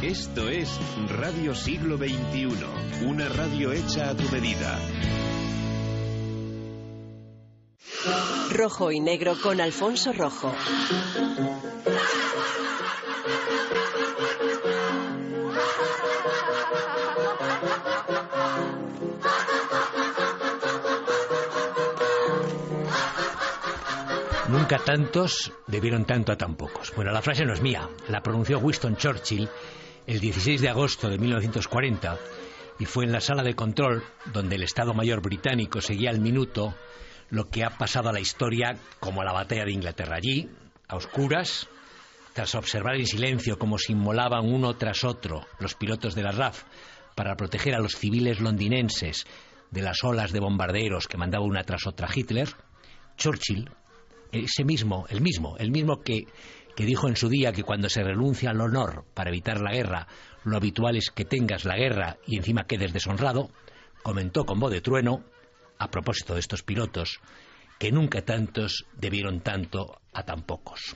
Esto es Radio Siglo XXI, una radio hecha a tu medida. Rojo y Negro con Alfonso Rojo. Nunca tantos debieron tanto a tan pocos. Bueno, la frase no es mía, la pronunció Winston Churchill el 16 de agosto de 1940 y fue en la sala de control donde el Estado Mayor británico seguía al minuto lo que ha pasado a la historia como la batalla de Inglaterra. Allí, a oscuras, tras observar en silencio cómo se inmolaban uno tras otro los pilotos de la RAF para proteger a los civiles londinenses de las olas de bombarderos que mandaba una tras otra Hitler, Churchill, el mismo que dijo en su día que cuando se renuncia al honor para evitar la guerra, lo habitual es que tengas la guerra y encima quedes deshonrado, comentó con voz de trueno, a propósito de estos pilotos, que nunca tantos debieron tanto a tan pocos.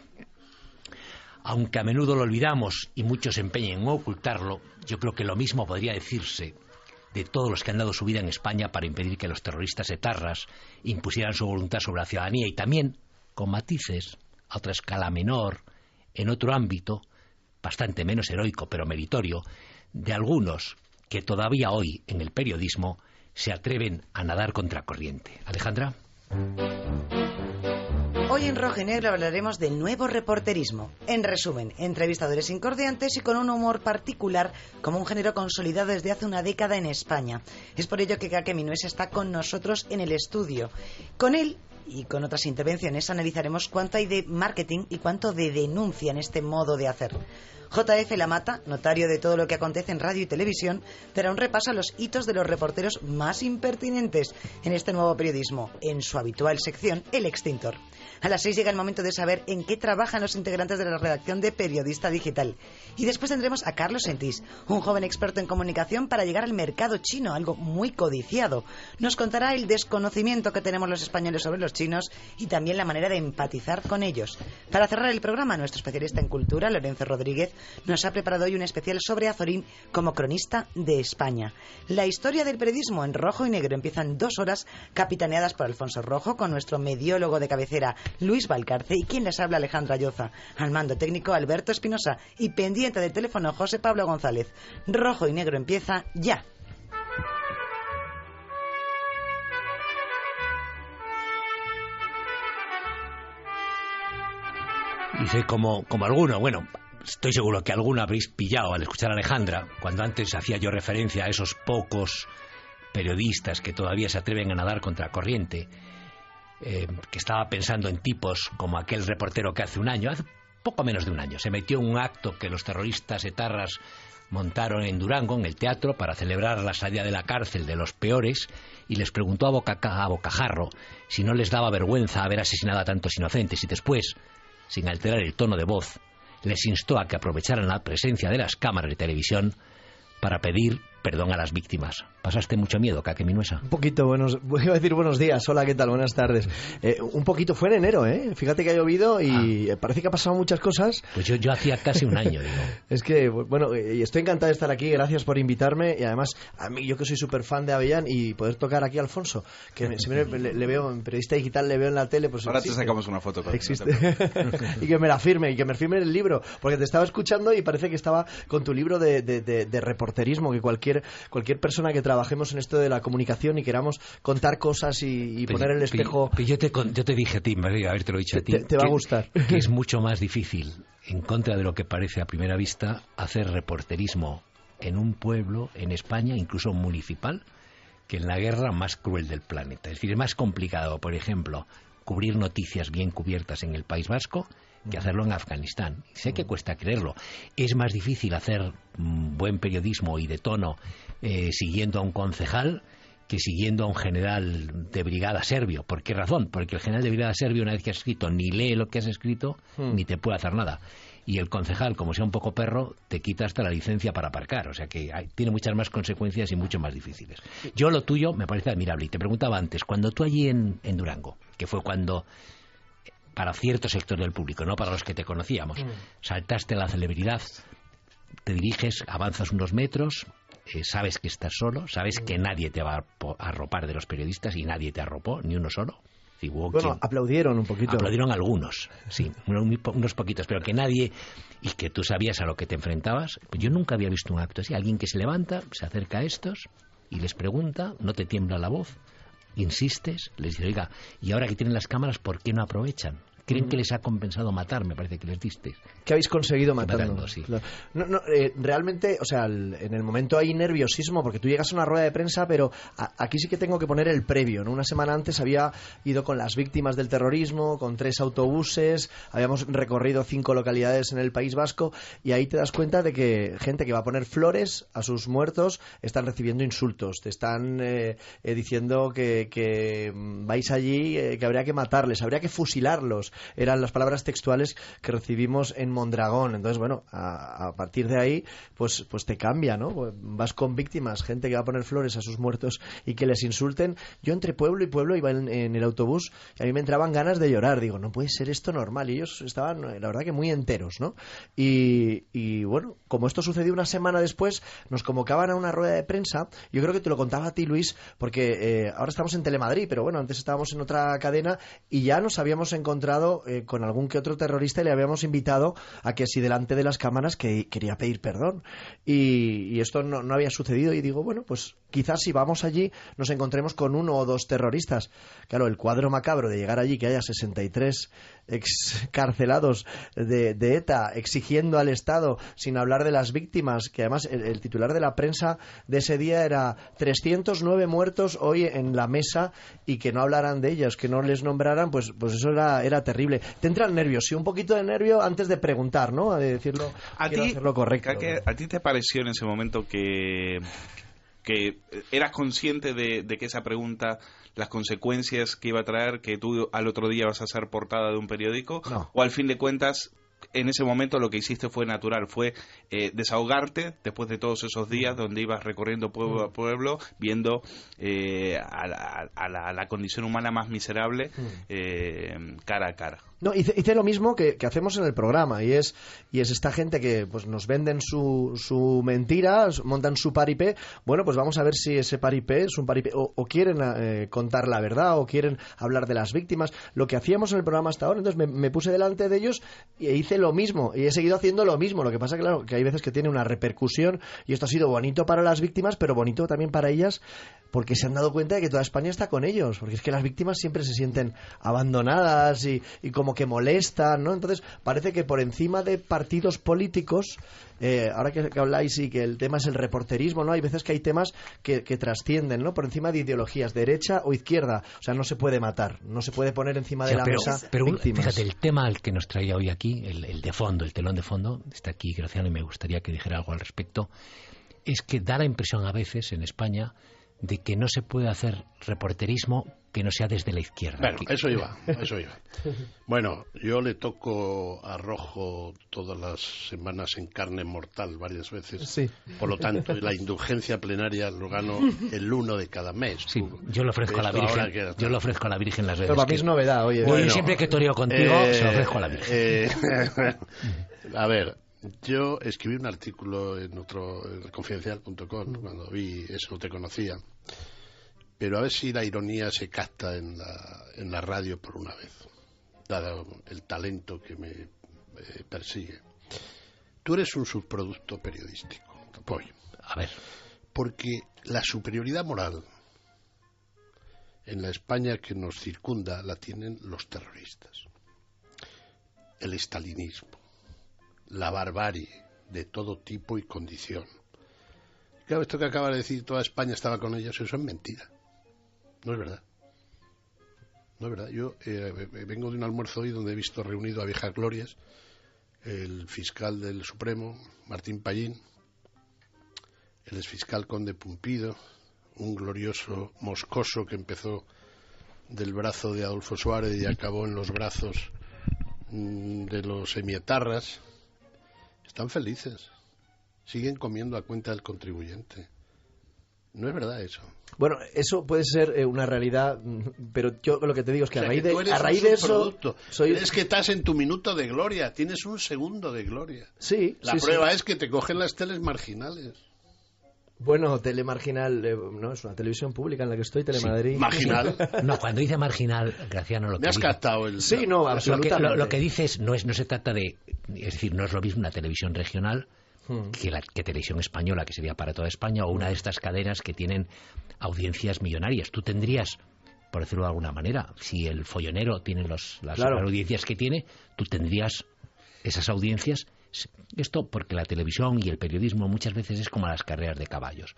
Aunque a menudo lo olvidamos y muchos se empeñan en ocultarlo, yo creo que lo mismo podría decirse de todos los que han dado su vida en España para impedir que los terroristas etarras impusieran su voluntad sobre la ciudadanía, y también, con matices, a otra escala menor, en otro ámbito, bastante menos heroico pero meritorio, de algunos que todavía hoy en el periodismo se atreven a nadar contracorriente. Alejandra. Hoy en Rojo y Negro hablaremos del nuevo reporterismo. En resumen, entrevistadores incordiantes y con un humor particular como un género consolidado desde hace una década en España. Es por ello que Kake Minuesa está con nosotros en el estudio. Con él y con otras intervenciones analizaremos cuánto hay de marketing y cuánto de denuncia en este modo de hacer. JF Lamata, notario de todo lo que acontece en radio y televisión, dará un repaso a los hitos de los reporteros más impertinentes en este nuevo periodismo, en su habitual sección El Extintor. A las 6 llega el momento de saber en qué trabajan los integrantes de la redacción de Periodista Digital. Y después tendremos a Carlos Sentís, un joven experto en comunicación para llegar al mercado chino, algo muy codiciado. Nos contará el desconocimiento que tenemos los españoles sobre los chinos y también la manera de empatizar con ellos. Para cerrar el programa, nuestro especialista en cultura, Lorenzo Rodríguez, nos ha preparado hoy un especial sobre Azorín como cronista de España. La historia del periodismo en Rojo y Negro empiezan 2 horas capitaneadas por Alfonso Rojo, con nuestro mediólogo de cabecera Luis Valcarce y quien les habla, Alejandra Lloza. Al mando técnico, Alberto Espinosa, y pendiente del teléfono, José Pablo González. Rojo y Negro empieza ya. Dice como alguno, bueno, estoy seguro que alguno habréis pillado al escuchar a Alejandra, cuando antes hacía yo referencia a esos pocos periodistas que todavía se atreven a nadar contracorriente, que estaba pensando en tipos como aquel reportero que hace poco menos de un año, se metió en un acto que los terroristas etarras montaron en Durango, en el teatro, para celebrar la salida de la cárcel de los peores, y les preguntó a bocajarro si no les daba vergüenza haber asesinado a tantos inocentes, y después, sin alterar el tono de voz, les instó a que aprovecharan la presencia de las cámaras de televisión para pedir perdón a las víctimas. ¿Pasaste mucho miedo, Kake Minuesa? Un poquito, voy a decir buenos días. Hola, ¿qué tal? Buenas tardes. Un poquito, fue en enero, ¿eh? Fíjate que ha llovido y parece que ha pasado muchas cosas. Pues yo hacía casi un año, digo. Es que, bueno, estoy encantado de estar aquí, gracias por invitarme, y además, a mí, yo que soy súper fan de Avellán, y poder tocar aquí a Alfonso, que siempre le veo en Periodista Digital, le veo en la tele, pues ahora existe. Te sacamos una foto con existe. Y que me la firme, y que me firme el libro, porque te estaba escuchando y parece que estaba con tu libro de reporterismo, que cualquier persona que trabajemos en esto de la comunicación y queramos contar cosas y poner el espejo. Yo te dije a ti, María, haberte lo dicho a ti. Te va a gustar. Que es mucho más difícil, en contra de lo que parece a primera vista, hacer reporterismo en un pueblo, en España, incluso municipal, que en la guerra más cruel del planeta. Es decir, es más complicado, por ejemplo, cubrir noticias bien cubiertas en el País Vasco que hacerlo en Afganistán. Sé que cuesta creerlo. Es más difícil hacer buen periodismo y de tono siguiendo a un concejal que siguiendo a un general de brigada serbio. ¿Por qué razón? Porque el general de brigada serbio, una vez que has escrito, ni lee lo que has escrito, ni te puede hacer nada. Y el concejal, como sea un poco perro, te quita hasta la licencia para aparcar. O sea que tiene muchas más consecuencias y mucho más difíciles. Yo lo tuyo me parece admirable. Y te preguntaba antes, cuando tú allí en Durango, que fue cuando, para cierto sector del público, no para los que te conocíamos, saltaste a la celebridad, te diriges, avanzas unos metros, sabes que estás solo, sabes que nadie te va a arropar de los periodistas y nadie te arropó, ni uno solo. Bueno, aplaudieron un poquito. Aplaudieron algunos, sí, unos poquitos, pero que nadie, y que tú sabías a lo que te enfrentabas. Yo nunca había visto un acto así. Alguien que se levanta, se acerca a estos y les pregunta, no te tiembla la voz, insistes, les dices, oiga, y ahora que tienen las cámaras, ¿por qué no aprovechan? ¿Creen que les ha compensado matar? Me parece que les disteis. ¿Qué habéis conseguido matando? Sí. Claro. Realmente, o sea, en el momento hay nerviosismo, porque tú llegas a una rueda de prensa, pero aquí sí que tengo que poner el previo, ¿no? Una semana antes había ido con las víctimas del terrorismo, con 3 autobuses, habíamos recorrido 5 localidades en el País Vasco, y ahí te das cuenta de que gente que va a poner flores a sus muertos están recibiendo insultos, te están diciendo que vais allí, que habría que matarles, habría que fusilarlos. Eran las palabras textuales que recibimos en Mondragón. Entonces, bueno, a partir de ahí, pues te cambia, ¿no? Vas con víctimas, gente que va a poner flores a sus muertos y que les insulten. Yo entre pueblo y pueblo iba en el autobús y a mí me entraban ganas de llorar. Digo, no puede ser esto normal. Y ellos estaban, la verdad, que muy enteros, ¿no? Y bueno, como esto sucedió una semana después, nos convocaban a una rueda de prensa. Yo creo que te lo contaba a ti, Luis, porque ahora estamos en Telemadrid, pero bueno, antes estábamos en otra cadena y ya nos habíamos encontrado con algún que otro terrorista y le habíamos invitado a que si delante de las cámaras que quería pedir perdón y esto no había sucedido y digo, bueno, pues quizás si vamos allí nos encontremos con 1 o 2 terroristas. Claro, el cuadro macabro de llegar allí, que haya 63 excarcelados de ETA exigiendo al Estado, sin hablar de las víctimas, que además el titular de la prensa de ese día era 309 muertos hoy en la mesa y que no hablaran de ellos, que no les nombraran, pues eso era terrible. Te entran nervios, sí, un poquito de nervio antes de preguntar, ¿no? De decirlo, quiero hacerlo correcto. ¿A ti te pareció en ese momento que eras consciente de que esa pregunta, las consecuencias que iba a traer, que tú al otro día vas a ser portada de un periódico? No. ¿O al fin de cuentas, en ese momento lo que hiciste fue natural, fue desahogarte después de todos esos días donde ibas recorriendo pueblo a pueblo, viendo a la condición humana más miserable cara a cara? No, hice lo mismo que hacemos en el programa y es esta gente que pues nos venden su mentira, montan su paripé. Bueno, pues vamos a ver si ese paripé es un paripé o quieren contar la verdad o quieren hablar de las víctimas. Lo que hacíamos en el programa hasta ahora, entonces me puse delante de ellos e hice lo mismo y he seguido haciendo lo mismo. Lo que pasa, claro, que hay veces que tiene una repercusión y esto ha sido bonito para las víctimas, pero bonito también para ellas porque se han dado cuenta de que toda España está con ellos, porque es que las víctimas siempre se sienten abandonadas y como que molestan, ¿no? Entonces parece que por encima de partidos políticos, ahora que habláis y que el tema es el reporterismo, ¿no? Hay veces que hay temas que trascienden, ¿no? Por encima de ideologías, derecha o izquierda. O sea, no se puede matar, no se puede poner encima de la mesa víctimas. Fíjate, el tema al que nos traía hoy aquí, el de fondo, el telón de fondo, está aquí Graciano y me gustaría que dijera algo al respecto, es que da la impresión a veces en España de que no se puede hacer reporterismo que no sea desde la izquierda. Bueno, eso iba. Bueno, yo le toco a Rojo todas las semanas en carne mortal varias veces. Sí. Por lo tanto, la indulgencia plenaria lo gano el 1 de cada mes. Sí, yo lo ofrezco a la Virgen. Yo lo ofrezco a la Virgen las veces. Pero para mí es novedad, oye. Bueno, siempre que toreo contigo, se lo ofrezco a la Virgen. A ver, yo escribí un artículo en confidencial.com cuando vi eso, no te conocía. Pero a ver si la ironía se capta en la radio por una vez, dado el talento que me persigue. Tú eres un subproducto periodístico, te apoyo. A ver. Porque la superioridad moral en la España que nos circunda la tienen los terroristas. El estalinismo, la barbarie de todo tipo y condición. Claro, esto que acaba de decir, toda España estaba con ellos, eso es mentira. No es verdad. No es verdad. Yo vengo de un almuerzo hoy donde he visto reunido a viejas glorias el fiscal del Supremo, Martín Pallín, el exfiscal Conde Pumpido, un glorioso moscoso que empezó del brazo de Adolfo Suárez y acabó en los brazos de los emietarras. Están felices. Siguen comiendo a cuenta del contribuyente. No es verdad eso. Bueno, eso puede ser una realidad, pero yo lo que te digo es que O sea, a raíz de eso... Es que estás en tu minuto de gloria, tienes un segundo de gloria. Sí. La prueba es que te cogen las teles marginales. Bueno, Telemarginal, no, es una televisión pública en la que estoy, Telemadrid. Sí, marginal. No, cuando dice marginal, Graciano, lo que Me has dice... captado el... Sí, no, absolutamente. Lo que dices no se trata de... Es decir, no es lo mismo una televisión regional que televisión española, que sería para toda España, o una de estas cadenas que tienen audiencias millonarias. Tú tendrías, por decirlo de alguna manera, si el Follonero tiene las audiencias que tiene, tú tendrías esas audiencias. Esto porque la televisión y el periodismo muchas veces es como las carreras de caballos.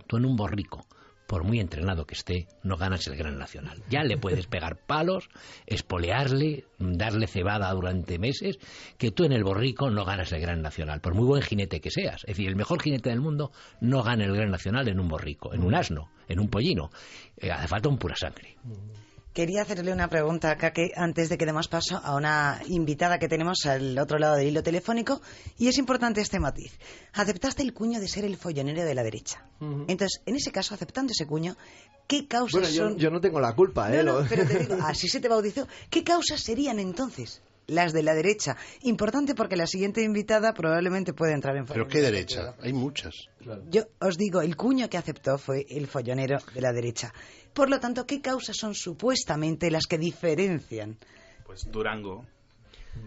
Tú en un borrico, por muy entrenado que esté, no ganas el Gran Nacional. Ya le puedes pegar palos, espolearle, darle cebada durante meses, que tú en el borrico no ganas el Gran Nacional, por muy buen jinete que seas. Es decir, el mejor jinete del mundo no gana el Gran Nacional en un borrico, en un asno, en un pollino. Hace falta un pura sangre. Quería hacerle una pregunta a Kake antes de que demos paso a una invitada que tenemos al otro lado del hilo telefónico, y es importante este matiz. Aceptaste el cuño de ser el follonero de la derecha. Entonces, en ese caso, aceptando ese cuño, ¿qué causas son...? Yo no tengo la culpa, No, pero te digo, así se te bautizó. ¿Qué causas serían entonces las de la derecha? Importante porque la siguiente invitada probablemente puede entrar en ¿Pero qué derecha? Hay muchas. Yo os digo, el cuño que aceptó fue el follonero de la derecha. Por lo tanto, ¿qué causas son supuestamente las que diferencian? Pues Durango.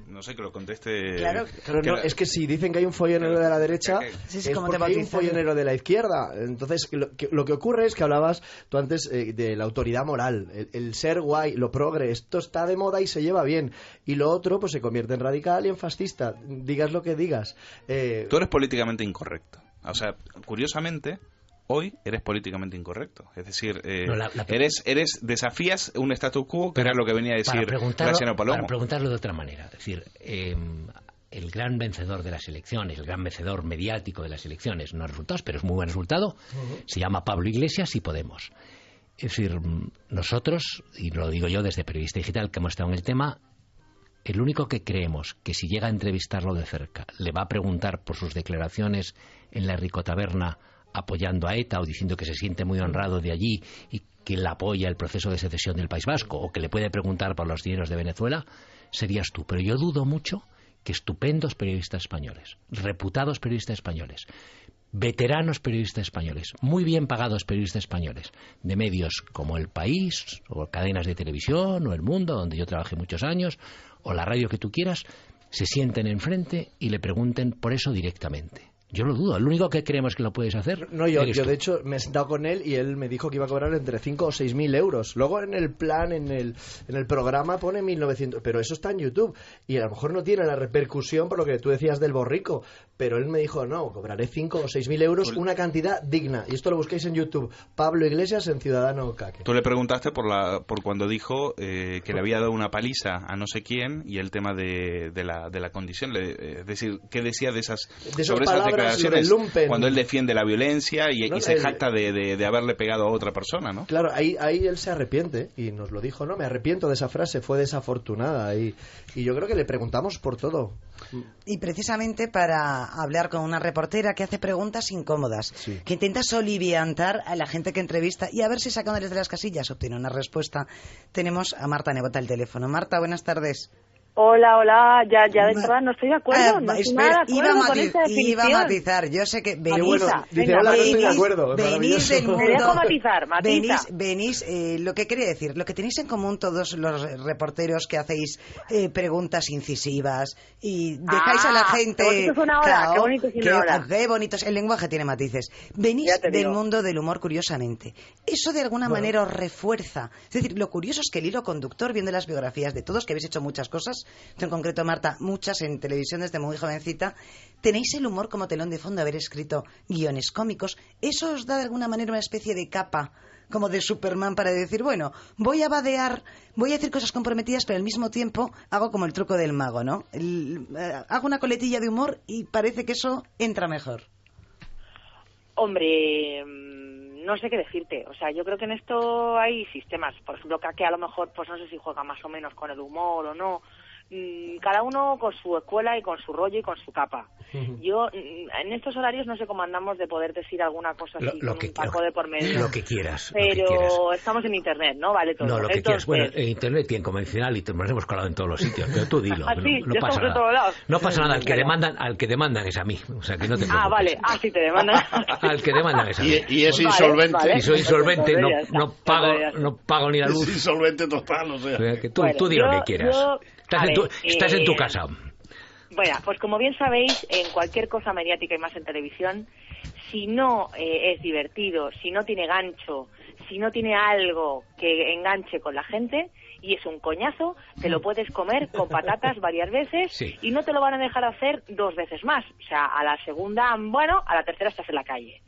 No sé, que lo conteste... Claro, no, es que si dicen que hay un follonero de la derecha, es porque hay un follonero de la izquierda. Entonces, lo que ocurre es que hablabas tú antes de la autoridad moral, el ser guay, lo progre, esto está de moda y se lleva bien. Y lo otro, pues se convierte en radical y en fascista. Digas lo que digas. Tú eres políticamente incorrecto. O sea, curiosamente... Hoy eres políticamente incorrecto. Es decir, desafías un status quo que era lo que venía a decir Graciano Palomo. Para preguntarlo de otra manera. Es decir, el gran vencedor de las elecciones, el gran vencedor mediático de las elecciones, no resultados, pero es muy buen resultado, se llama Pablo Iglesias y Podemos. Es decir, nosotros, y lo digo yo desde Periodista Digital, que hemos estado en el tema, el único que creemos que si llega a entrevistarlo de cerca, le va a preguntar por sus declaraciones en la Ricotaberna apoyando a ETA o diciendo que se siente muy honrado de allí y que le apoya el proceso de secesión del País Vasco, o que le puede preguntar por los dineros de Venezuela, serías tú. Pero yo dudo mucho que estupendos periodistas españoles, reputados periodistas españoles, veteranos periodistas españoles, muy bien pagados periodistas españoles, de medios como El País, o cadenas de televisión, o El Mundo, donde yo trabajé muchos años, o la radio que tú quieras, se sienten enfrente y le pregunten por eso directamente. Yo lo dudo. Lo único que creemos que lo puedes hacer... No, yo de hecho me he sentado con él y él me dijo que iba a cobrar entre 5 o 6 mil euros. Luego en el plan, en el programa pone 1.900, pero eso está en YouTube y a lo mejor no tiene la repercusión por lo que tú decías del borrico, pero él me dijo, no, cobraré 5 o 6 mil euros, una cantidad digna. Y esto lo busquéis en YouTube. Pablo Iglesias en Ciudadano Kake. Tú le preguntaste por cuando dijo que le había dado una paliza a no sé quién y el tema de la condición. Es decir, ¿qué decía de esas declaraciones cuando él defiende la violencia y se jacta de haberle pegado a otra persona, ¿no? Claro, ahí él se arrepiente y nos lo dijo, no, me arrepiento de esa frase, fue desafortunada y yo creo que le preguntamos por todo. Y precisamente para hablar con una reportera que hace preguntas incómodas, que intenta soliviantar a la gente que entrevista y a ver si sacándoles de las casillas obtiene una respuesta. Tenemos a Marta Nebota al teléfono. Marta, buenas tardes. Hola, ya de entrada no estoy de acuerdo, no estoy nada de acuerdo con esa definición. Iba a matizar, yo sé que venís, venís del mundo, me dejo matizar, venís, lo que quería decir, lo que tenéis en común todos los reporteros que hacéis preguntas incisivas y dejáis a la gente... Qué bonito suena ahora, qué bonito suena ahora. Qué bonito, el lenguaje tiene matices. Venís del mundo del humor, curiosamente. Eso de alguna manera os refuerza. Es decir, lo curioso es que el hilo conductor, viendo las biografías de todos, que habéis hecho muchas cosas, en concreto Marta, muchas en televisión desde muy jovencita, tenéis el humor como telón de fondo, haber escrito guiones cómicos. Eso os da de alguna manera una especie de capa, como de Superman, para decir, bueno, voy a vadear, voy a decir cosas comprometidas, pero al mismo tiempo hago como el truco del mago, ¿no? Hago una coletilla de humor y parece que eso entra mejor. Hombre, no sé qué decirte. O sea, yo creo que en esto hay sistemas. Por ejemplo, Kake a lo mejor, pues no sé si juega más o menos con el humor o no. cada uno con su escuela y con su rollo y con su capa. Yo, en estos horarios no sé cómo andamos de poder decir alguna cosa así, con un taco de por medio. Lo que quieras. Pero estamos en Internet, ¿no? Vale todo. No, lo que quieras. Bueno, en Internet y en convencional, y nos hemos colado en todos los sitios, pero tú dilo. Sí, no pasa nada. todos lados. No pasa nada, al que demandan es a mí. O sea, que no te preocupes. Vale. Sí, te demandan. Al que demandan es a mí. Y es insolvente. Vale. Y soy insolvente, no pago ni la luz. Es insolvente total, o sea. Que tú di lo que quieras. Estás en tu casa. Bueno, pues como bien sabéis, en cualquier cosa mediática y más en televisión, si no es divertido, si no tiene gancho, si no tiene algo que enganche con la gente y es un coñazo, te lo puedes comer con patatas varias veces y no te lo van a dejar hacer 2 veces más. O sea, a la segunda, a la tercera estás en la calle.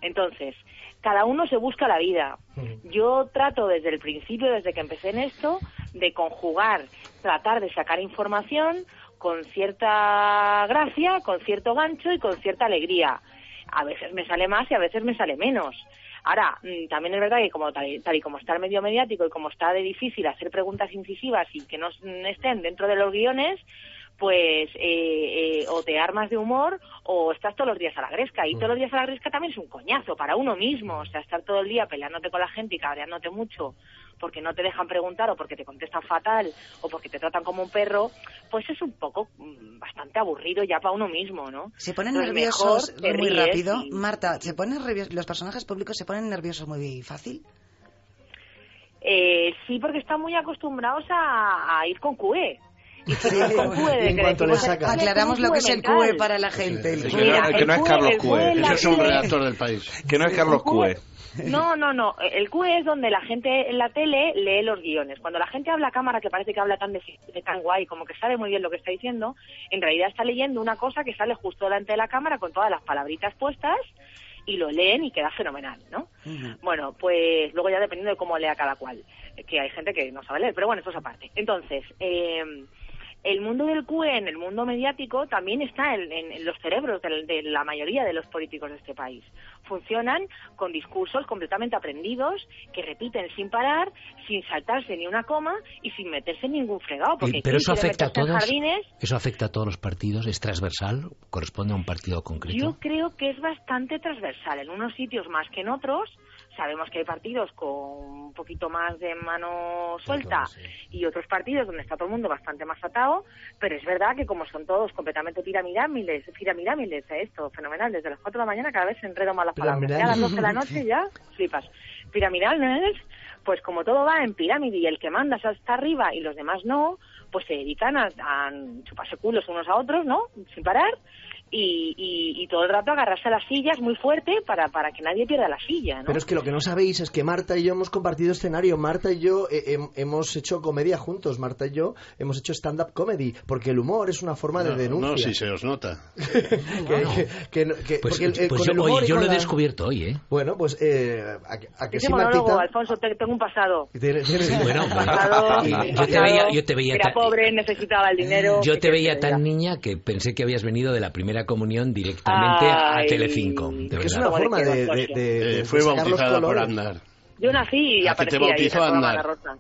Entonces, cada uno se busca la vida. Yo trato desde el principio, desde que empecé en esto, de conjugar, tratar de sacar información con cierta gracia, con cierto gancho y con cierta alegría. A veces me sale más y a veces me sale menos. Ahora, también es verdad que como tal y como está el medio mediático y como está de difícil hacer preguntas incisivas y que no estén dentro de los guiones, pues o te armas de humor o estás todos los días a la gresca. Y todos los días a la gresca también es un coñazo para uno mismo. O sea, estar todo el día peleándote con la gente y cabreándote mucho porque no te dejan preguntar o porque te contestan fatal o porque te tratan como un perro, pues es un poco bastante aburrido ya para uno mismo, ¿no? Se ponen nerviosos muy rápido. Marta, ¿los personajes públicos se ponen nerviosos muy fácil? Sí, porque están muy acostumbrados a ir con QE. Aclaramos lo que es el QE para la gente. Que no es Carlos QE. Eso es un redactor del país. Que no es Carlos QE. No. El QE es donde la gente en la tele lee los guiones. Cuando la gente habla a cámara, que parece que habla tan guay, como que sabe muy bien lo que está diciendo, en realidad está leyendo una cosa que sale justo delante de la cámara con todas las palabritas puestas y lo leen y queda fenomenal, ¿no? Bueno, pues luego ya dependiendo de cómo lea cada cual, que hay gente que no sabe leer, pero bueno, eso es aparte. Entonces, el mundo del QE en el mundo mediático también está en los cerebros de la mayoría de los políticos de este país. Funcionan con discursos completamente aprendidos que repiten sin parar, sin saltarse ni una coma y sin meterse en ningún fregado. Pero eso afecta a todos. ¿Eso afecta a todos los partidos? ¿Es transversal? ¿Corresponde a un partido concreto? Yo creo que es bastante transversal. En unos sitios más que en otros. Sabemos que hay partidos con un poquito más de mano suelta y otros partidos donde está todo el mundo bastante más atado, pero es verdad que como son todos completamente piramidales, esto, fenomenal, desde las 4 de la mañana cada vez se enredo más las palabras, ya a las 12 de la noche ya flipas. Piramidales, pues como todo va en pirámide y el que manda está arriba y los demás no, pues se dedican a chuparse culos unos a otros, ¿no? Sin parar. Y todo el rato agarrarse a las sillas muy fuerte para que nadie pierda la silla, ¿no? Pero es que lo que no sabéis es que Marta y yo hemos compartido escenario. Marta y yo hemos hecho comedia juntos. Marta y yo hemos hecho stand-up comedy, porque el humor es una forma de denuncia. No, si se os nota. Yo lo he descubierto hoy, ¿eh? Bueno, pues a que sí, monólogo, Alfonso, tengo un pasado. Bueno, yo te veía era pobre, necesitaba el dinero. Yo te veía tan niña que pensé que habías venido de la primera comunión directamente a Telecinco. Es una forma de fue bautizada por Aznar. Yo nací y aparecí ahí en la Rosa.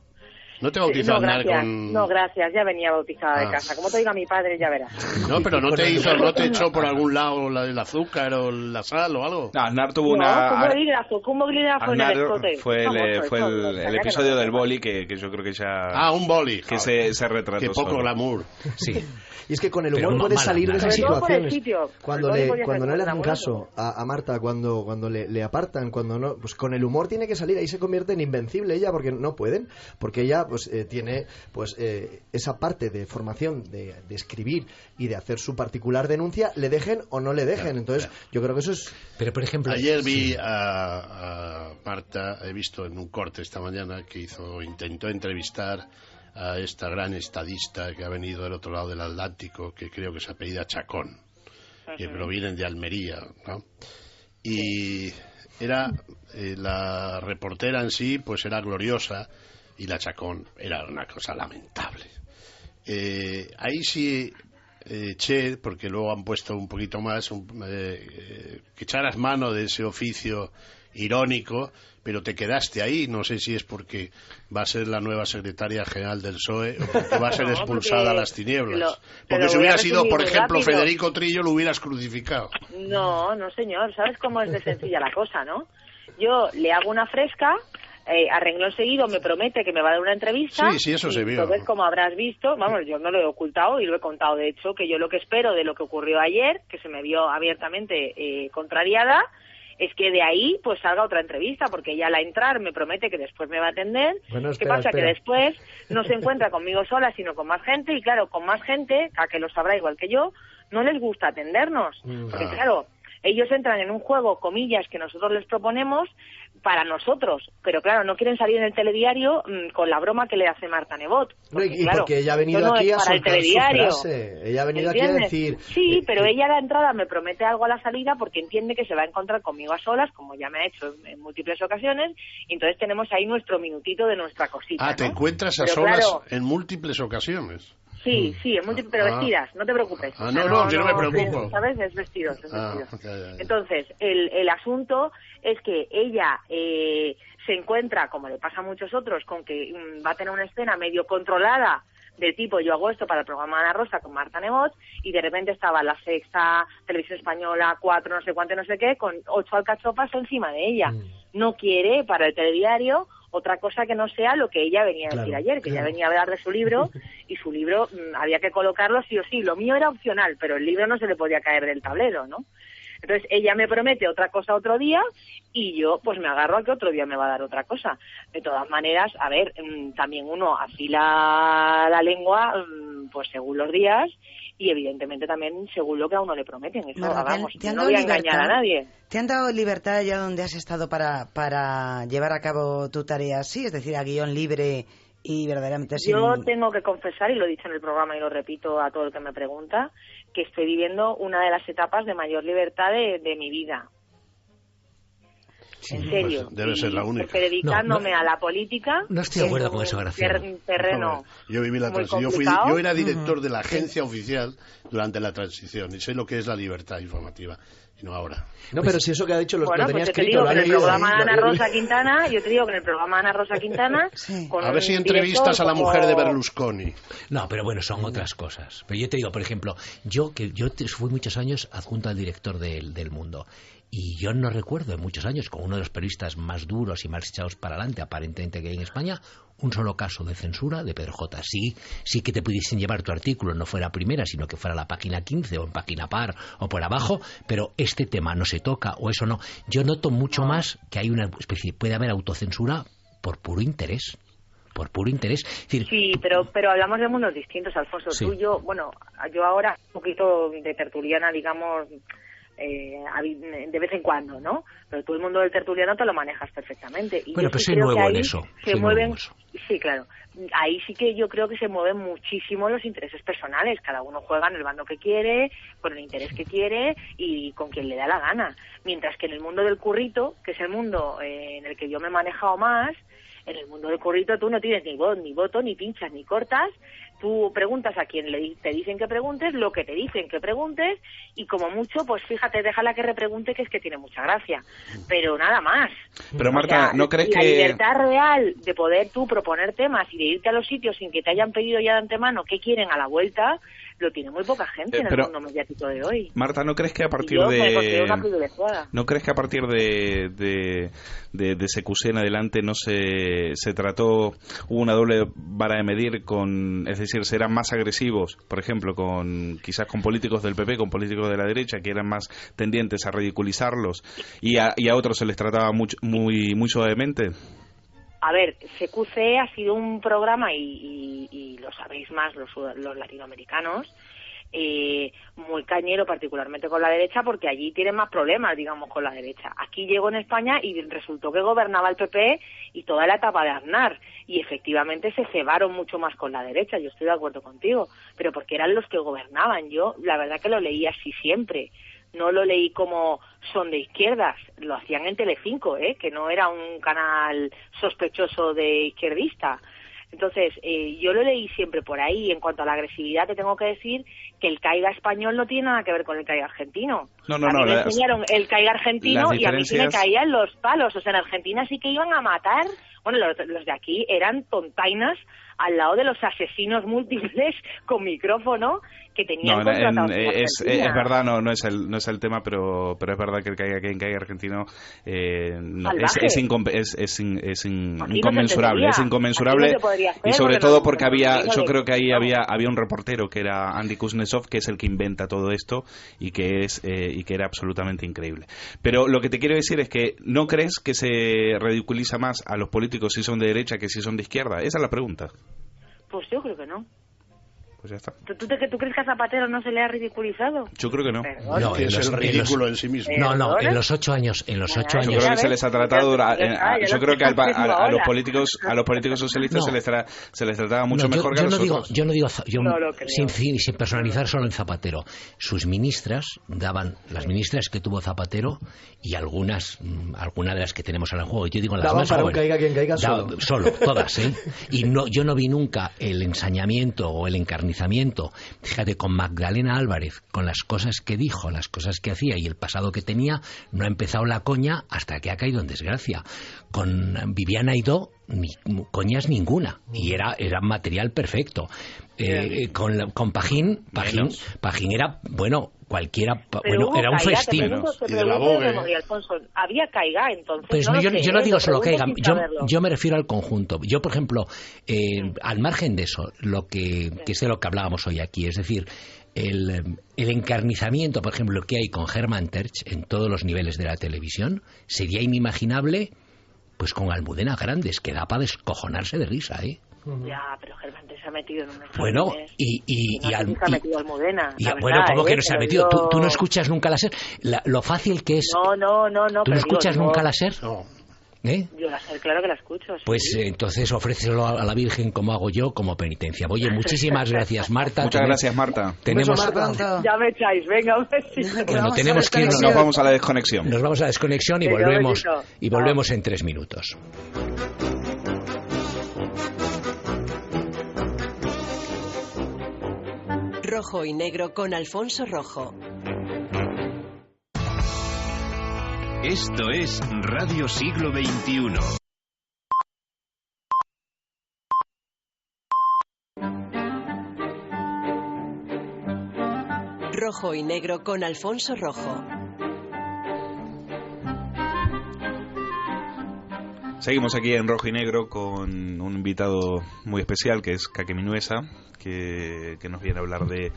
¿No te bautizó Aznar con...? No, gracias, ya venía bautizada de casa. Como te diga mi padre, ya verás. No, pero no te echó por algún lado el azúcar o la sal o algo. No, Aznar tuvo una... un bolígrafo en el escote. Fue el episodio del boli que yo creo que ya... un boli. Que se retrató. Qué poco glamour. Sí. Y es que con el humor puedes salir de esas situaciones. Cuando no le hacen caso a Marta, cuando le apartan, cuando no, pues con el humor tiene que salir. Ahí se convierte en invencible ella, porque no pueden, porque ella pues tiene pues esa parte de formación de escribir y de hacer su particular denuncia, le dejen o no le dejen. Entonces yo creo que eso es... Pero por ejemplo, ayer vi a Marta, he visto en un corte esta mañana que intentó entrevistar a esta gran estadista que ha venido del otro lado del Atlántico, que creo que se apellida Chacón, que provienen de Almería, ¿no? Y era la reportera en sí, pues era gloriosa, y la Chacón era una cosa lamentable. Ahí sí eché, porque luego han puesto un poquito más, que echaras mano de ese oficio irónico, pero te quedaste ahí. No sé si es porque va a ser la nueva secretaria general del PSOE o porque va a ser expulsada a las tinieblas. Porque si hubiera sido, por ejemplo, rápido. Federico Trillo, lo hubieras crucificado. No, señor. ¿Sabes cómo es de sencilla la cosa, no? Yo le hago una fresca, a renglón seguido me promete que me va a dar una entrevista. Sí, eso se vio. Entonces, como habrás visto, vamos, yo no lo he ocultado y lo he contado, de hecho, que yo lo que espero de lo que ocurrió ayer, que se me vio abiertamente contrariada, es que de ahí pues salga otra entrevista, porque ella al entrar me promete que después me va a atender. Bueno, ¿Qué pasa? Que después no se encuentra conmigo sola, sino con más gente, y claro, con más gente, a que lo sabrá igual que yo, no les gusta atendernos. Porque claro, ellos entran en un juego, comillas, que nosotros les proponemos para nosotros, pero claro, no quieren salir en el telediario con la broma que le hace Marta Nebot. Porque, claro, porque ella ha venido aquí a soltar su frase. Ella ha venido aquí a decir... Sí, pero ella a la entrada me promete algo a la salida porque entiende que se va a encontrar conmigo a solas, como ya me ha hecho en múltiples ocasiones, y entonces tenemos ahí nuestro minutito de nuestra cosita. ¿no? Te encuentras a solas en múltiles ocasiones. Sí, pero vestidas, no te preocupes. No me preocupo. ¿Sabes? Es vestidos. Ya. Entonces, el asunto es que ella se encuentra, como le pasa a muchos otros, con que va a tener una escena medio controlada del tipo, yo hago esto para el programa Ana Rosa con Marta Nebot, y de repente estaba La Sexta, Televisión Española, 4, no sé cuánto, no sé qué, con 8 alcachopas encima de ella. No quiere para el telediario otra cosa que no sea lo que ella venía a decir ayer, que ella venía a hablar de su libro, y su libro había que colocarlo sí o sí. Lo mío era opcional, pero el libro no se le podía caer del tablero, ¿no? Entonces ella me promete otra cosa otro día, y yo pues me agarro a que otro día me va a dar otra cosa. De todas maneras, a ver, también uno afila la lengua pues según los días, y evidentemente también según lo que a uno le prometen. Eso, vamos, no voy a engañar a nadie. ¿Te han dado libertad allá donde has estado para llevar a cabo tu tarea así? Es decir, a guión libre y verdaderamente sin... Yo tengo que confesar, y lo he dicho en el programa y lo repito a todo el que me pregunta, que estoy viviendo una de las etapas de mayor libertad de mi vida. En serio. Pues debe ser la única. Porque dedicándome a la política... No estoy de acuerdo con eso, Graciela. Terreno yo viví la transición. Yo era director de la agencia oficial durante la transición, y sé lo que es la libertad informativa. Y no ahora. No, pero si eso que ha dicho lo tenía pues escrito. Yo te digo que en el programa de Ana Rosa Quintana, a ver si entrevistas a la mujer de Berlusconi. No, pero bueno, son otras cosas. Pero yo te digo, por ejemplo, yo fui muchos años adjunto al director del Mundo. Y yo no recuerdo en muchos años, con uno de los periodistas más duros y más echados para adelante, aparentemente, que hay en España, un solo caso de censura de Pedro J. Sí que te pudiesen llevar tu artículo, no fuera primera, sino que fuera la página 15 o en página par o por abajo, pero este tema no se toca o eso no. Yo noto mucho más que hay una especie, puede haber autocensura por puro interés. Por puro interés. Es decir, sí, pero hablamos de mundos distintos, Alfonso. Sí. Tú y yo, yo ahora un poquito de tertuliana, digamos... de vez en cuando, ¿no? Pero tú el mundo del tertuliano te lo manejas perfectamente. Y bueno, pero soy nuevo en eso. Sí, claro. Ahí sí que yo creo que se mueven muchísimo los intereses personales. Cada uno juega en el bando que quiere, con el interés que quiere y con quien le da la gana. Mientras que en el mundo del currito, que es el mundo en el que yo me he manejado más, en el mundo del currito tú no tienes ni voz, ni voto, ni pinchas, ni cortas. Tú preguntas a quien te dicen que preguntes, lo que te dicen que preguntes, y como mucho, pues fíjate, déjala que repregunte, que es que tiene mucha gracia. Pero nada más. Pero Marta, ¿no crees que...? La libertad real de poder tú proponer temas y de irte a los sitios sin que te hayan pedido ya de antemano qué quieren a la vuelta, lo tiene muy poca gente en el mundo mediático de hoy. Marta, ¿no crees que a partir ¿No crees que a partir de CQC en adelante no se trató, hubo una doble vara de medir con, es decir, serán más agresivos, por ejemplo, quizás con políticos del PP, con políticos de la derecha, que eran más tendientes a ridiculizarlos, y a otros se les trataba muy suavemente? A ver, CQC ha sido un programa, y lo sabéis más los latinoamericanos, muy cañero, particularmente con la derecha, porque allí tienen más problemas, digamos, con la derecha. Aquí llegó en España y resultó que gobernaba el PP y toda la etapa de Aznar, y efectivamente se cebaron mucho más con la derecha. Yo estoy de acuerdo contigo, pero porque eran los que gobernaban. Yo, la verdad, que lo leí así siempre. No lo leí como son de izquierdas, lo hacían en Telecinco, que no era un canal sospechoso de izquierdista. Entonces, yo lo leí siempre por ahí. En cuanto a la agresividad, te tengo que decir que el caiga español no tiene nada que ver con el caiga argentino. No, me enseñaron el caiga argentino y a mí sí me caían los palos. O sea, en Argentina sí que iban a matar. Bueno, los de aquí eran tontainas al lado de los asesinos múltiples con micrófono que tenían contratados. Es verdad, no es el tema, pero es verdad que el caiga argentino es inconmensurable. Es inconmensurable y sobre todo porque yo creo que ahí había un reportero que era Andy Kuznetsov, que es el que inventa todo esto y que era absolutamente increíble. Pero lo que te quiero decir es que ¿no crees que se ridiculiza más a los políticos si son de derecha que si son de izquierda? Esa es la pregunta. Pues yo creo que no. Pues ya está. ¿Tú crees que a Zapatero no se le ha ridiculizado? Yo creo que no. No, es el ridículo en sí mismo. No, en los 8 años. Yo creo que se les ha tratado. Yo creo que a los políticos socialistas se les trataba mucho mejor que a los otros. Yo no digo sin personalizar solo en Zapatero. Sus ministras las ministras que tuvo Zapatero y algunas de las que tenemos en el juego. Yo digo las más para jóvenes. Caiga quien caiga Solo, todas, ¿eh? Y yo no vi nunca el ensañamiento o el encarnizamiento. Fíjate, con Magdalena Álvarez, con las cosas que dijo, las cosas que hacía y el pasado que tenía, no ha empezado la coña hasta que ha caído en desgracia. Con Viviana Aidó, coñas ninguna, y era material perfecto. Con Pajín era, cualquiera, era un festín. Y de la Vogue. Había Caiga, entonces. Pues yo no digo solo Caiga, yo me refiero al conjunto. Yo, por ejemplo, al margen de eso, que es de lo que hablábamos hoy aquí, es decir, el encarnizamiento, por ejemplo, que hay con Hermann Tertsch en todos los niveles de la televisión, sería inimaginable pues con Almudena Grandes, que da para descojonarse de risa, ¿eh? Ya, pero Germán se ha metido en un... Bueno, se ha metido Almudena. Bueno, ¿cómo que no se ha metido? ¿Tú no escuchas nunca la SER? Lo fácil que es... No. ¿Tú no escuchas nunca la SER? No. Yo la SER, claro que la escucho. Sí. Pues entonces ofrécelo a la Virgen como hago yo, como penitencia. Oye, muchísimas gracias, Marta. Muchas gracias, Marta. Ya me echáis, venga, un besito. Bueno, tenemos que irnos. Nos vamos a la desconexión. Nos vamos a la desconexión y volvemos en 3 minutos. Rojo y Negro con Alfonso Rojo. Esto es Radio Siglo XXI. Rojo y Negro con Alfonso Rojo. Seguimos aquí en Rojo y Negro con un invitado muy especial que es Kake Minuesa, que nos viene a hablar de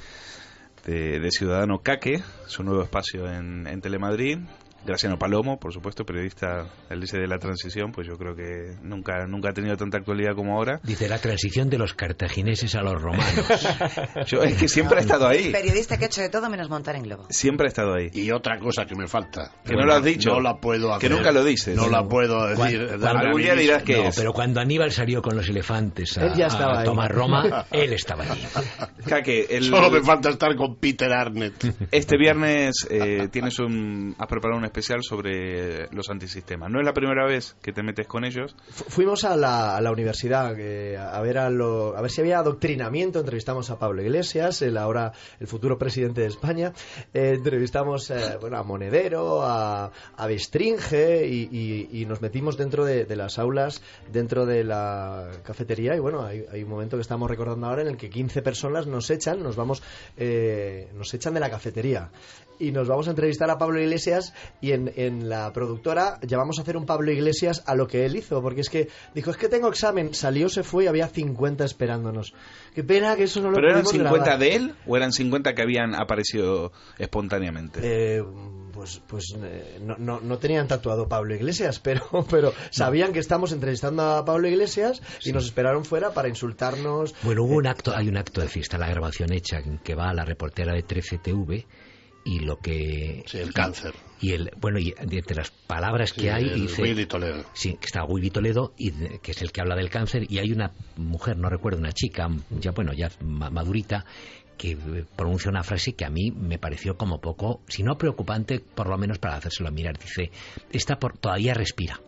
Ciudadano Kake, su nuevo espacio en Telemadrid. Graciano Palomo, por supuesto, periodista del Dice de la Transición, pues yo creo que nunca ha tenido tanta actualidad como ahora. Dice la transición de los cartagineses a los romanos. Es que siempre ha estado ahí. Periodista que ha hecho de todo menos montar en globo. Siempre ha estado ahí. Y otra cosa que me falta. Que no lo has dicho. No la puedo hacer. Que nunca lo dices. No la puedo decir. Algún día dirás que es. Pero cuando Aníbal salió con los elefantes a tomar Roma, él estaba allí. Kake, solo me falta estar con Peter Arnett. Este viernes has preparado un especial sobre los antisistemas. No es la primera vez que te metes con ellos. Fuimos a la universidad a ver si había adoctrinamiento. Entrevistamos a Pablo Iglesias, el futuro presidente de España. Entrevistamos a Monedero, a Bestringe y nos metimos dentro de las aulas, dentro de la cafetería. Y bueno, hay un momento que estamos recordando ahora en el que 15 personas nos echan de la cafetería. Y nos vamos a entrevistar a Pablo Iglesias y en la productora llamamos a hacer un Pablo Iglesias a lo que él hizo, porque es que dijo, es que tengo examen, salió, se fue y había 50 esperándonos. Qué pena que eso no lo pudimos grabar. ¿Pero eran 50 de él o eran 50 que habían aparecido espontáneamente? No tenían tatuado Pablo Iglesias, pero sabían que estamos entrevistando a Pablo Iglesias y nos esperaron fuera para insultarnos. Bueno, hay un acto de fiesta, la grabación hecha, que va a la reportera de 13TV. Y lo que... Sí, el cáncer. Y entre las palabras que hay dice... Willy Toledo. Sí, que está Willy Toledo, que es el que habla del cáncer, y hay una mujer, no recuerdo, una chica, ya madurita, que pronuncia una frase que a mí me pareció como poco, si no preocupante, por lo menos para hacérselo mirar. Dice, todavía respira.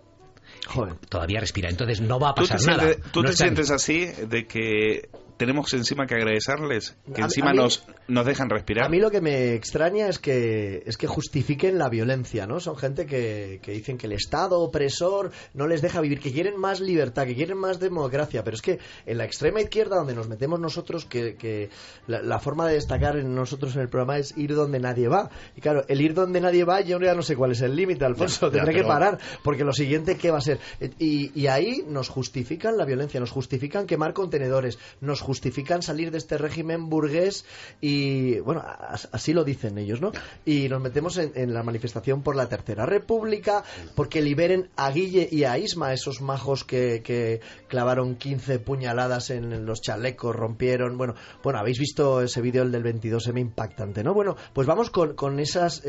todavía respira. Entonces no va a pasar nada. ¿Tú te sientes así de que tenemos encima que agradecerles, que encima nos dejan respirar? A mí lo que me extraña es que justifiquen la violencia, ¿no? Son gente que dicen que el Estado opresor no les deja vivir, que quieren más libertad, que quieren más democracia, pero es que en la extrema izquierda, donde nos metemos nosotros, que la forma de destacar en nosotros en el programa es ir donde nadie va. Y claro, el ir donde nadie va, yo ya no sé cuál es el límite, Alfonso, tendré que parar, porque lo siguiente, ¿qué va a ser? Y ahí nos justifican la violencia, nos justifican quemar contenedores, nos justifican salir de este régimen burgués y, bueno, así lo dicen ellos, ¿no? Y nos metemos en la manifestación por la Tercera República, porque liberen a Guille y a Isma, esos majos que clavaron 15 puñaladas en los chalecos, rompieron, bueno, habéis visto ese vídeo, el del 22M, impactante, ¿no? Bueno, pues vamos con esas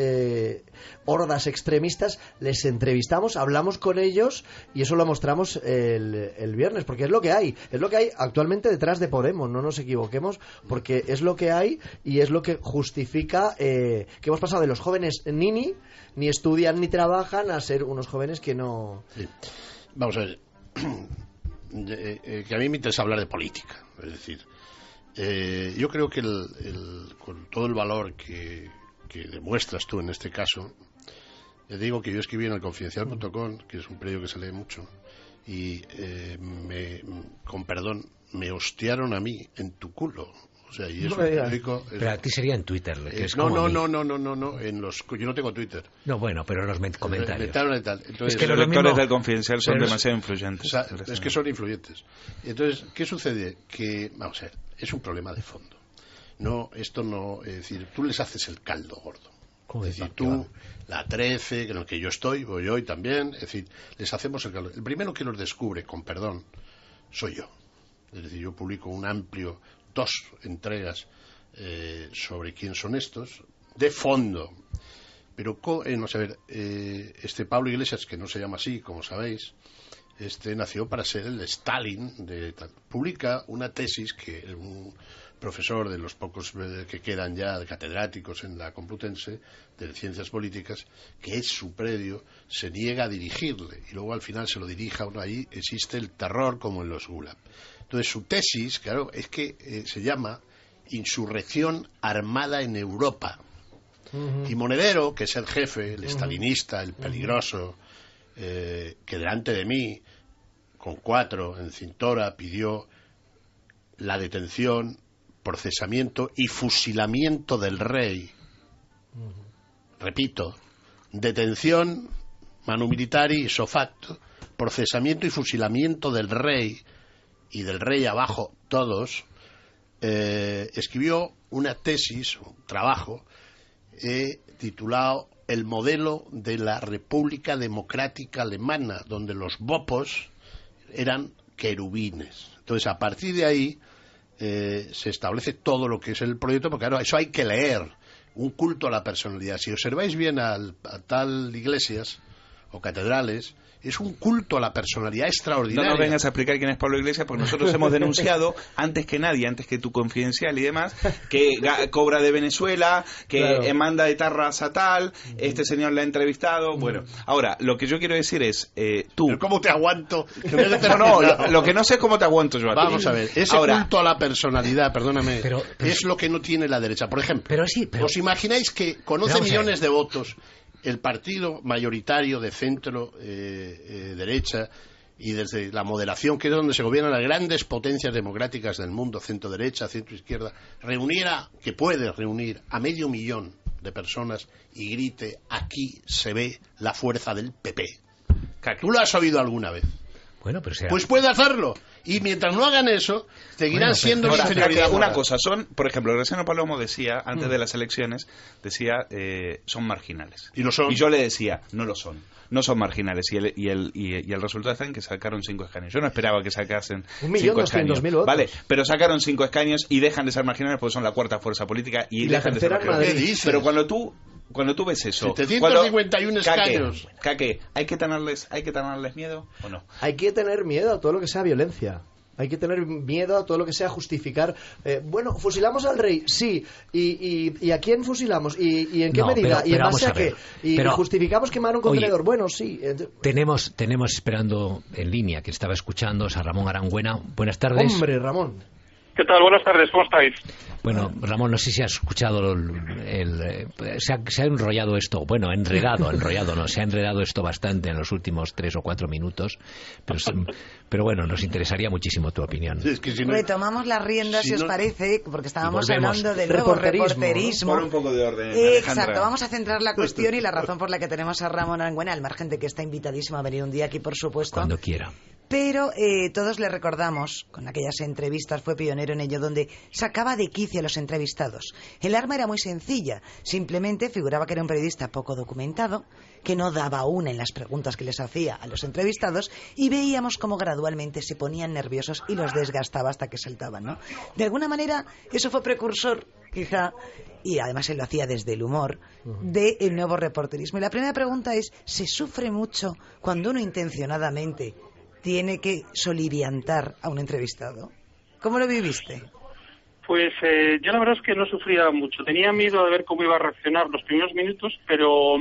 hordas extremistas, les entrevistamos, hablamos con ellos y eso lo mostramos el viernes, porque es lo que hay actualmente detrás de Podemos, no nos equivoquemos, porque es lo que hay y es lo que justifica que hemos pasado de los jóvenes ni estudian ni trabajan a ser unos jóvenes que no... Sí. Vamos a ver, que a mí me interesa hablar de política, es decir, yo creo que con todo el valor que demuestras tú en este caso, digo que yo escribí en el Confidencial.com, que es un periódico que se lee mucho, y con perdón, me hostiaron a mí en tu culo. O sea, y eso pero a ti sería en Twitter. Que es no, yo no tengo Twitter. No, bueno, pero en los comentarios. Entonces, es que los lectores del Confidencial son demasiado influyentes. O sea, es que son influyentes. Entonces, ¿qué sucede? Que, vamos a ver, es un problema de fondo. No, esto no, es decir, tú les haces el caldo gordo. Es decir, tú, la 13, en el que yo estoy, voy hoy también, es decir, les hacemos el caldo. El primero que los descubre, con perdón, soy yo. Es decir, yo publico dos entregas sobre quién son estos, de fondo. Pero, vamos a ver, Pablo Iglesias, que no se llama así, como sabéis, nació para ser el Stalin publica una tesis que un profesor de los pocos que quedan ya catedráticos en la Complutense de Ciencias Políticas, que es su predio, se niega a dirigirle y luego al final se lo dirija uno. Ahí existe el terror como en los Gulag. Entonces su tesis, claro, es que se llama Insurrección Armada en Europa. Y Monedero, que es el jefe, el stalinista, el peligroso, que delante de mí, con 4 en cintura, pidió la detención, procesamiento y fusilamiento del rey. Repito, detención, manu militari, ipso facto, procesamiento y fusilamiento del rey, y del rey abajo todos, escribió una tesis, un trabajo, titulado El modelo de la República Democrática Alemana, donde los bopos eran querubines. Entonces, a partir de ahí se establece todo lo que es el proyecto, porque claro, eso hay que leer, un culto a la personalidad. Si observáis bien a tal Iglesias o catedrales, es un culto a la personalidad extraordinaria. No nos vengas a explicar quién es Pablo Iglesias, porque nosotros hemos denunciado antes que nadie, antes que tu Confidencial y demás, que cobra de Venezuela, que manda de tarras a tal, este señor le ha entrevistado. Bueno, ahora, lo que yo quiero decir es, tú... ¿Pero cómo te aguanto? Lo que no sé es cómo te aguanto yo a ti. Vamos a ver, ese culto a la personalidad, perdóname, es lo que no tiene la derecha. Por ejemplo, ¿os imagináis que con 11 millones de votos el partido mayoritario de centro derecha y desde la moderación, que es donde se gobiernan las grandes potencias democráticas del mundo, centro derecha, centro izquierda, que puede reunir a 500.000 de personas y grite: aquí se ve la fuerza del PP? ¿Tú lo has oído alguna vez? Bueno, pero pues puede hacerlo. Y mientras no hagan eso, seguirán siendo inferioridad. Una cosa, por ejemplo, Graciano Palomo decía, antes de las elecciones, son marginales. ¿Y lo son? Y yo le decía, no lo son. No son marginales. Y el resultado está en que sacaron 5 escaños. Yo no esperaba que sacasen 5 escaños. Vale, pero sacaron 5 escaños y dejan de ser marginales porque son la cuarta fuerza política y dejan de ser marginales. Pero cuando tú ves eso, 751 escaños. Caque, ¿hay que tenerles miedo o no? Hay que tener miedo a todo lo que sea violencia. Hay que tener miedo a todo lo que sea justificar. Bueno, ¿fusilamos al rey? Sí. ¿Y a quién fusilamos? ¿Y en qué medida? ¿Y en base a qué? ¿Y justificamos quemar un contenedor? Bueno, sí. Tenemos esperando en línea, que estaba escuchando, a Ramón Arangüena. Buenas tardes. Hombre, Ramón. ¿Qué tal? Buenas tardes, ¿cómo estáis? Bueno, Ramón, no sé si has escuchado se ha enrollado esto, bueno, enrollado no, se ha enredado esto bastante en los últimos 3 o 4 minutos, pero bueno, nos interesaría muchísimo tu opinión. Sí, es que retomamos las riendas, si os parece, porque estábamos hablando del nuevo reporterismo. Por un poco de orden, exacto, vamos a centrar la cuestión y la razón por la que tenemos a Ramón Arangüena, al margen de que está invitadísimo a venir un día aquí, por supuesto. Cuando quiera. Pero todos le recordamos, con aquellas entrevistas fue pionero en ello, donde sacaba de quicio a los entrevistados. El arma era muy sencilla, simplemente figuraba que era un periodista poco documentado, que no daba una en las preguntas que les hacía a los entrevistados, y veíamos cómo gradualmente se ponían nerviosos y los desgastaba hasta que saltaban, ¿no? De alguna manera, eso fue precursor, quizá, y además él lo hacía desde el humor, del nuevo reporterismo. Y la primera pregunta es, ¿se sufre mucho cuando uno intencionadamente tiene que soliviantar a un entrevistado? ¿Cómo lo viviste? Pues yo la verdad es que no sufría mucho. Tenía miedo de ver cómo iba a reaccionar los primeros minutos, pero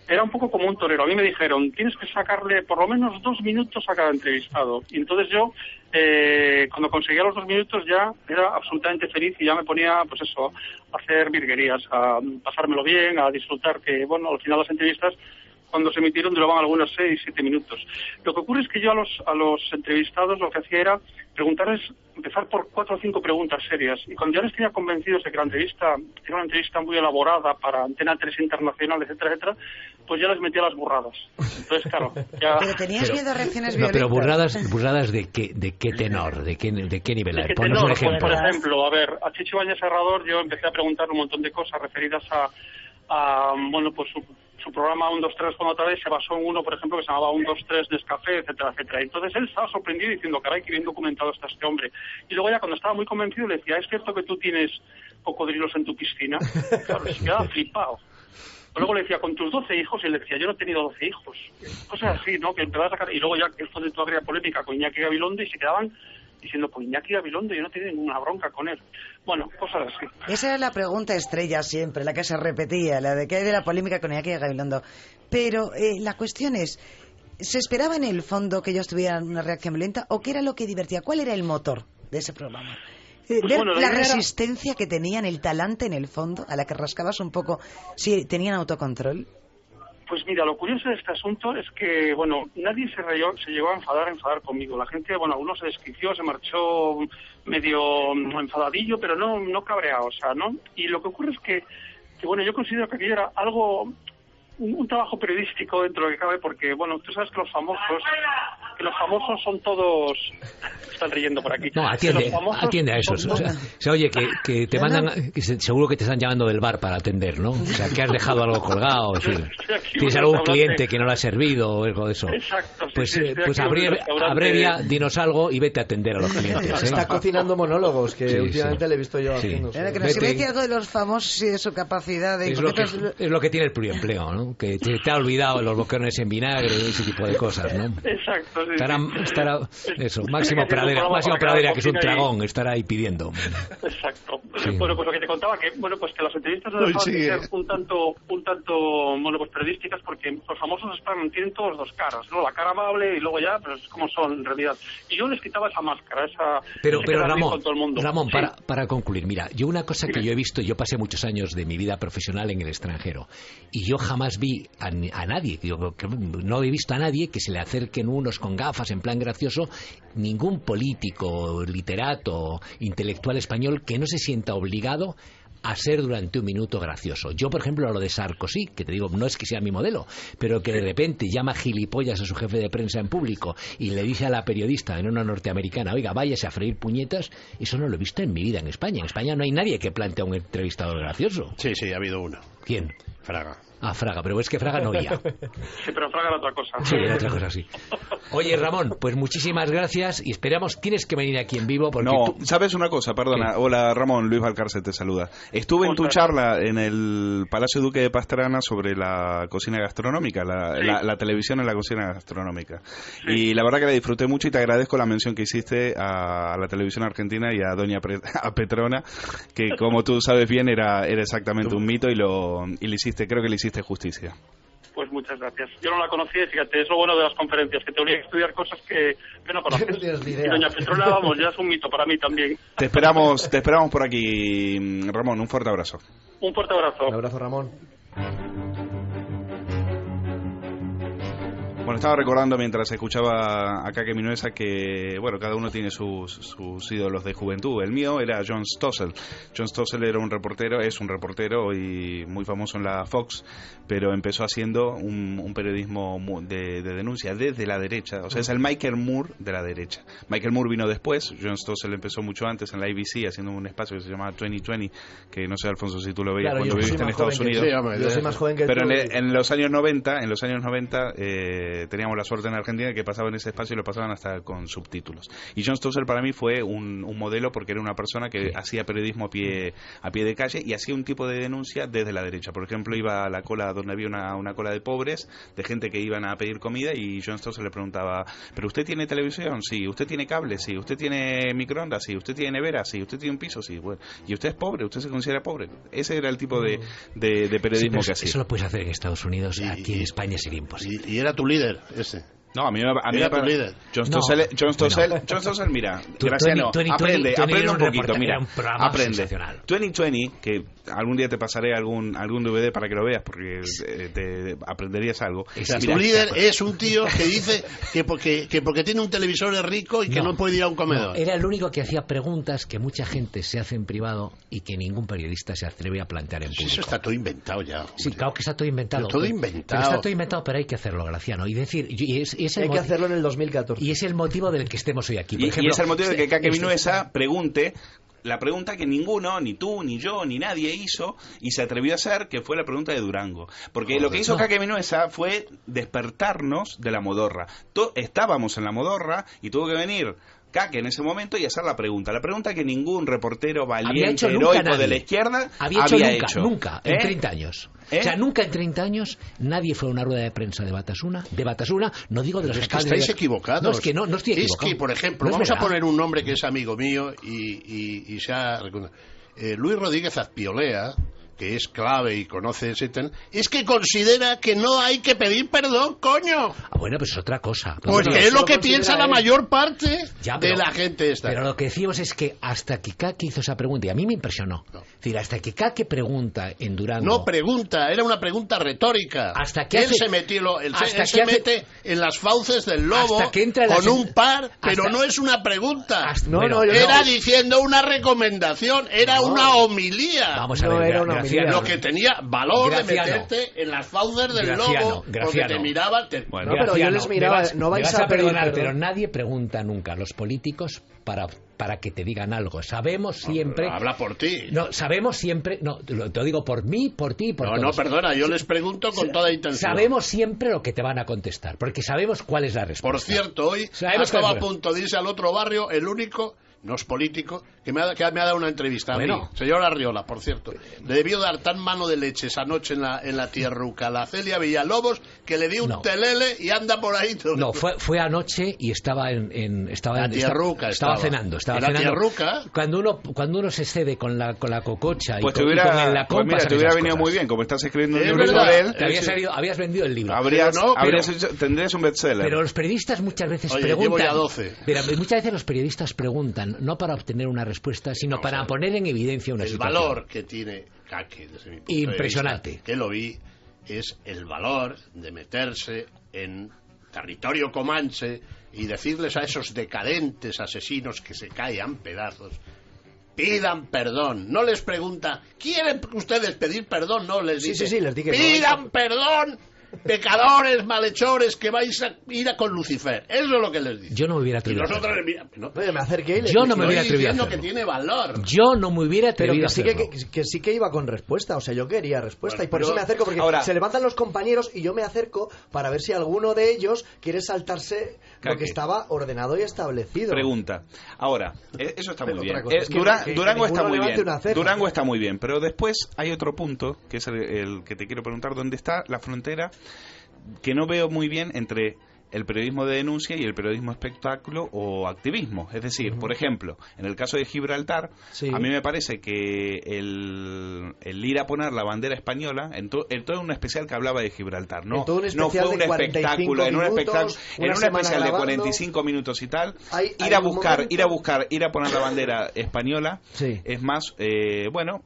era un poco como un torero. A mí me dijeron, tienes que sacarle por lo menos 2 minutos a cada entrevistado. Y entonces yo, cuando conseguía los 2 minutos, ya era absolutamente feliz y ya me ponía, pues eso, a hacer virguerías, a pasármelo bien, a disfrutar, que bueno, al final las entrevistas, cuando se emitieron, duraban algunos 6-7 minutos. Lo que ocurre es que yo a los entrevistados lo que hacía era preguntarles, empezar por 4 o 5 preguntas serias. Y cuando ya les tenía convencidos de que la entrevista era una entrevista muy elaborada para Antena 3 Internacional, etcétera, etcétera, pues ya les metía las burradas. Entonces, claro, ya... Pero tenías miedo a reacciones violentas. Pero burradas de qué tenor, de qué nivel. Ponnos un ejemplo. Por ejemplo, a ver, a Chicho Bañez Serrador yo empecé a preguntar un montón de cosas referidas a bueno, pues su programa 1, 2, 3 con otra vez se basó en uno, por ejemplo, que se llamaba 1, 2, 3 Nescafé, etcétera, etcétera. Entonces él estaba sorprendido diciendo, caray, qué bien documentado está este hombre. Y luego ya cuando estaba muy convencido le decía, ¿es cierto que tú tienes cocodrilos en tu piscina? Claro, se quedaba flipado. Luego le decía, con tus 12 hijos, y él le decía, yo no he tenido 12 hijos. Cosas así, ¿no? Que empezaba a sacar... Y luego ya que fue de toda aquella polémica con Iñaki Gabilondo y se quedaban diciendo, pues Iñaki Gabilondo, yo no tenía ninguna bronca con él. Bueno, cosas así. Esa era la pregunta estrella siempre, la que se repetía, la de qué hay de la polémica con Iñaki Gabilondo. Pero la cuestión es, ¿se esperaba en el fondo que ellos tuvieran una reacción violenta o qué era lo que divertía? ¿Cuál era el motor de ese programa? Pues bueno, la resistencia que tenían, el talante en el fondo, a la que rascabas un poco, si tenían autocontrol. Pues mira, lo curioso de este asunto es que, bueno, nadie se llegó a enfadar conmigo. La gente, bueno, algunos se desquició, se marchó medio enfadadillo, pero no cabreado, o sea, ¿no? Y lo que ocurre es que bueno, yo considero que aquello era algo, un trabajo periodístico dentro de lo que cabe, porque, bueno, tú sabes que los famosos son todos... Están riendo por aquí. No, atiende a esos. O sea, oye, que te mandan... seguro que te están llamando del bar para atender, ¿no? O sea, que has dejado algo colgado, en fin. Tienes algún cliente que no le ha servido o algo de eso. Exacto. Pues abrevia, dinos algo y vete a atender a los clientes. Está cocinando monólogos, que últimamente le he visto yo haciendo. Que nos dice algo de los famosos y de su capacidad de... Es lo que tiene el pluriempleo, ¿no? Que te ha olvidado los boquerones en vinagre y ese tipo de cosas, ¿no? Exacto. Estará eso, Máximo Pradera, que es un dragón, estará ahí pidiendo. Exacto. Sí. Bueno, pues lo que te contaba, que bueno, pues que las entrevistas no dejaban de ser un tanto bueno, pues periodísticas, porque los famosos tienen todos 2 caras, ¿no? La cara amable y luego ya, pues como son en realidad. Y yo les quitaba esa máscara, pero Ramón, para concluir, mira, yo una cosa que yo he visto, yo pasé muchos años de mi vida profesional en el extranjero y yo jamás vi a nadie, no he visto a nadie que se le acerquen unos con gafas en plan gracioso, ningún político, literato, intelectual español que no se sienta obligado a ser durante un minuto gracioso. Yo, por ejemplo, a lo de Sarkozy, que te digo, no es que sea mi modelo, pero que de repente llama gilipollas a su jefe de prensa en público y le dice a la periodista en una norteamericana, oiga, váyase a freír puñetas, eso no lo he visto en mi vida en España. En España no hay nadie que plantee a un entrevistador gracioso. Sí, ha habido uno. ¿Quién? Fraga. Ah, Fraga, pero es que Fraga no oía. Sí, pero Fraga era otra cosa. Sí, era otra cosa, sí. Oye, Ramón, pues muchísimas gracias y esperamos, tienes que venir aquí en vivo porque no, ¿sabes una cosa? Perdona. ¿Qué? Hola, Ramón, Luis Valcarce te saluda. Estuve en tu charla en el Palacio Duque de Pastrana sobre la cocina gastronómica, la televisión en la cocina gastronómica. Sí. Y la verdad que la disfruté mucho y te agradezco la mención que hiciste a la televisión argentina y a doña Petrona, que como tú sabes bien era exactamente un mito y le hiciste, creo que le hiciste justicia. Pues muchas gracias. Yo no la conocía y fíjate, es lo bueno de las conferencias, que te obligan a estudiar cosas que no conoces. No tienes ni idea. Y doña Petrona, vamos, ya es un mito para mí también. Te esperamos por aquí, Ramón, un fuerte abrazo. Un fuerte abrazo. Un abrazo, Ramón. Bueno, estaba recordando mientras escuchaba a Kake Minuesa que, bueno, cada uno tiene sus ídolos de juventud. El mío era John Stossel. John Stossel era es un reportero y muy famoso en la Fox, pero empezó haciendo un periodismo de denuncia desde la derecha. O sea, es el Michael Moore de la derecha. Michael Moore vino después. John Stossel empezó mucho antes en la ABC haciendo un espacio que se llamaba 2020, que no sé, Alfonso, si tú lo veías cuando viviste en Estados Unidos. Yo soy más joven que pero tú. En los años 90, teníamos la suerte en Argentina de que pasaba en ese espacio y lo pasaban hasta con subtítulos. Y John Stossel para mí fue un modelo porque era una persona que hacía periodismo a pie de calle y hacía un tipo de denuncia desde la derecha. Por ejemplo, iba a la cola donde había una cola de pobres, de gente que iban a pedir comida, y John Stossel le preguntaba: ¿pero usted tiene televisión? Sí. ¿Usted tiene cable? Sí. ¿Usted tiene microondas? Sí. ¿Usted tiene nevera? Sí. ¿Usted tiene un piso? Sí. Bueno. ¿Y usted es pobre? ¿Usted se considera pobre? Ese era el tipo de periodismo que hacía. Eso lo puedes hacer en Estados Unidos, aquí en España sería imposible. Y era tu líder ese. No, a mí John Stossel, mira, Graciano, aprende un poquito, mira, aprende. 2020, que algún día te pasaré algún DVD para que lo veas, porque te aprenderías algo. Tu líder es un tío que dice que porque tiene un televisor es rico y que no puede ir a un comedor. No, era el único que hacía preguntas que mucha gente se hace en privado y que ningún periodista se atreve a plantear en público. Eso está todo inventado ya. Hombre. Sí, claro que está todo inventado. Todo inventado. Pero está todo inventado, pero hay que hacerlo, Graciano. Y decir, hay que hacerlo en el 2014. Y es el motivo del que estemos hoy aquí. Por ejemplo, y es el motivo de que Kake Minuesa pregunte la pregunta que ninguno, ni tú, ni yo, ni nadie hizo y se atrevió a hacer, que fue la pregunta de Durango. Porque lo que hizo Kake Minuesa fue despertarnos de la modorra. Estábamos en la modorra y tuvo que venir Kake en ese momento y hacer la pregunta que ningún reportero valiente, heroico de la izquierda había hecho. Nunca, en 30 años. O sea, nunca en 30 años nadie fue a una rueda de prensa de Batasuna, no digo de los alcaldes. Es que estáis equivocados. No, es que no estoy equivocado. Es que, por ejemplo, vamos a poner un nombre que es amigo mío y se ha Luis Rodríguez Azpiolea, que es clave y conoce ese tema, es que considera que no hay que pedir perdón, coño. Bueno, pues es otra cosa. Pues que es lo que piensa la mayor parte de la gente esta. Pero lo que decimos es que hasta que Kake hizo esa pregunta, y a mí me impresionó, es decir, hasta que Kake pregunta en Durango... No pregunta, era una pregunta retórica. Hasta que él se mete en las fauces del lobo con un par, pero no es una pregunta. Era diciendo una recomendación, era una homilía. Vamos a ver, lo que tenía valor de meterte en las fauces del lobo porque te miraban. Bueno, pero yo les miraba, no vais a perdonar, pero nadie pregunta nunca a los políticos para que te digan algo. Sabemos siempre... Habla por ti. No, sabemos siempre... No, te lo digo por mí, por ti, por todos. No, perdona, yo les pregunto con toda intención. Sabemos siempre lo que te van a contestar, porque sabemos cuál es la respuesta. Por cierto, hoy estaba a punto de irse al otro barrio, el único... No es político, que me ha dado una entrevista a mí, señor Arriola, por cierto. Le debió dar tan mano de leche esa noche en la tierruca a la Celia Villalobos que le di un telele y anda por ahí todo. No, fue anoche y estaba la tierruca. Estaba cenando. La tierruca. Cuando uno se cede con la cococha pues y con la compa, pues mira, te hubiera venido muy bien, como estás escribiendo un libro sobre él. Habías vendido el libro. Tendrías un bestseller. Pero los periodistas muchas veces preguntan. Llevo ya 12. Pero muchas veces los periodistas preguntan no para obtener una respuesta, sino para poner en evidencia una situación. El valor que tiene Kake, desde mi punto impresionante. De vista, que lo vi, es el valor de meterse en territorio comanche y decirles a esos decadentes asesinos que se caían pedazos: pidan perdón. No les pregunta, ¿quieren ustedes pedir perdón? No, les dice, les dije, pidan perdón pecadores, malhechores, que vais a ir a con Lucifer. Eso es lo que les dice. Yo no me hubiera atrevido. Y nosotros me acerqué y le yo no me hubiera atrevido a hacerlo. que tiene valor. Yo no me hubiera atrevido a hacerlo. Que sí que iba con respuesta. O sea, yo quería respuesta. Bueno, y por eso me acerco, porque ahora se levantan los compañeros y yo me acerco para ver si alguno de ellos quiere saltarse lo que estaba ordenado y establecido. Pregunta. Ahora, eso está muy bien. Durango está muy bien. Durango está muy bien. Pero después hay otro punto, que es el que te quiero preguntar, ¿dónde está la frontera? Que no veo muy bien entre el periodismo de denuncia y el periodismo espectáculo o activismo. Es decir, por ejemplo, en el caso de Gibraltar, a mí me parece que el ir a poner la bandera española en todo un especial que hablaba de Gibraltar, no fue un espectáculo, en un especial de 45 minutos y tal, ir a poner la bandera española es más,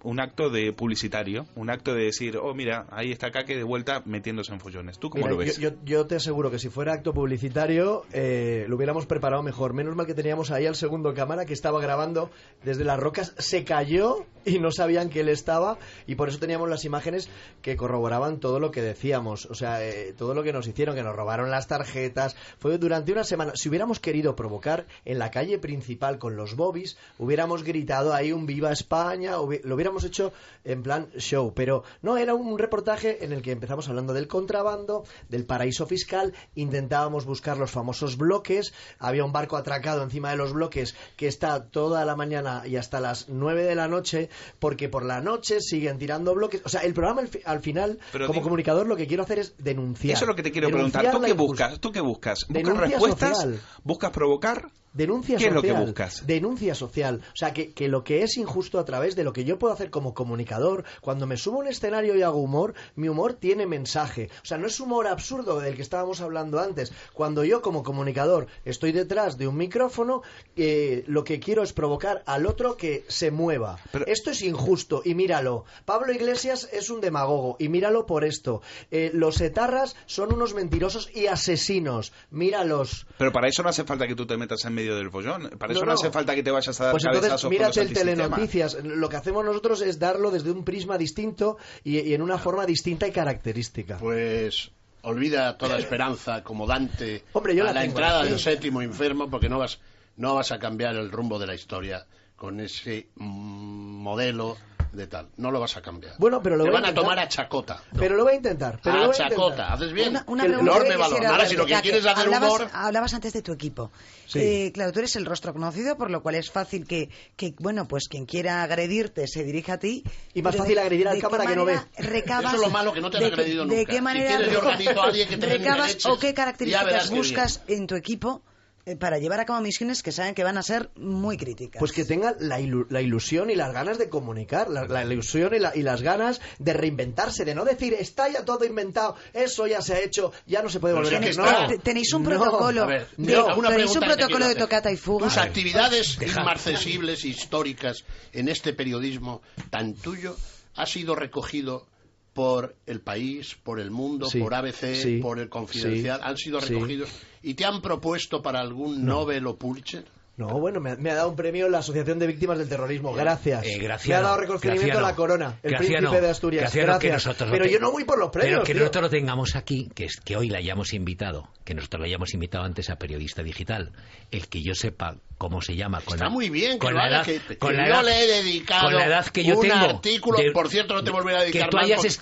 un acto de publicitario, un acto de decir, oh mira, ahí está Kake de vuelta metiéndose en follones. ¿Tú cómo lo ves? Yo te aseguro que si fuera acto publicitario lo hubiéramos preparado mejor. Menos mal que teníamos ahí al segundo cámara que estaba grabando desde las rocas, se cayó y no sabían que él estaba, y por eso teníamos las imágenes que corroboraban todo lo que decíamos. O sea, todo lo que nos hicieron, que nos robaron las tarjetas, fue durante una semana. Si hubiéramos querido provocar en la calle principal con los bobbies, hubiéramos gritado ahí un Viva España, lo hubiéramos hecho en plan show, pero no, era un reportaje en el que empezamos hablando del contrabando, del paraíso fiscal, intentábamos buscar los famosos bloques, había un barco atracado encima de los bloques que está toda la mañana y hasta las 9 de la noche, porque por la noche siguen tirando bloques. O sea, el programa al final, pero como comunicador, lo que quiero hacer es denunciar. Eso es lo que te quiero preguntar. ¿Tú qué buscas? ¿Buscas respuestas? Social. ¿Buscas provocar? Denuncia social. ¿Qué es lo que buscas? Denuncia social. O sea, que lo que es injusto a través de lo que yo puedo hacer como comunicador, cuando me subo a un escenario y hago humor, mi humor tiene mensaje. O sea, no es humor absurdo del que estábamos hablando antes. Cuando yo como comunicador estoy detrás de un micrófono, lo que quiero es provocar al otro que se mueva. Pero esto es injusto y míralo. Pablo Iglesias es un demagogo y míralo por esto. Los etarras son unos mentirosos y asesinos. Míralos. Pero para eso no hace falta que tú te metas en medio del follón. Para eso no hace falta que te vayas a dar cabezazos con los mírate el Telenoticias. Lo que hacemos nosotros es darlo desde un prisma distinto y en una forma distinta y característica. Pues olvida toda esperanza como Dante. Hombre, yo a la entrada del séptimo infierno, porque no vas a cambiar el rumbo de la historia con ese modelo de tal. No lo vas a cambiar. Bueno, pero te van a tomar a chacota. No. Pero lo voy a intentar. A chacota. Haces bien. Una enorme valor. Ahora, si lo que quieres hacer humor... Hablabas antes de tu equipo. Sí. Claro, tú eres el rostro conocido, por lo cual es fácil que pues quien quiera agredirte se dirija a ti. Y más fácil agredir al cámara que no ve. Recabas, eso es lo malo, que no te han agredido nunca. ¿De qué manera si yo organizo a alguien que te recabas o qué características buscas en tu equipo para llevar a cabo misiones que saben que van a ser muy críticas? Pues que tengan la ilusión y las ganas de comunicar, la ilusión y las ganas de reinventarse, de no decir, está ya todo inventado, eso ya se ha hecho, ya no se puede volver a hacer. Tenéis un protocolo, tenéis un protocolo de tocata y fuga. Tus actividades inmarcesibles, históricas, en este periodismo tan tuyo, ha sido recogido por El País, por El Mundo, por ABC, por El Confidencial, han sido recogidos y te han propuesto para algún Nobel o Pulitzer. No, bueno, me ha dado un premio la Asociación de Víctimas del Terrorismo. Gracias. Graciano, me ha dado reconocimiento a la corona. El príncipe de Asturias. Gracias. Pero yo no voy por los premios. Pero que nosotros lo tengamos aquí, que hoy la hayamos invitado, que nosotros la hayamos invitado antes a Periodista Digital. El que yo sepa cómo se llama. Está muy bien, con la edad que yo le he dedicado con la edad que yo un tengo, artículo, por cierto, no te volveré a dedicar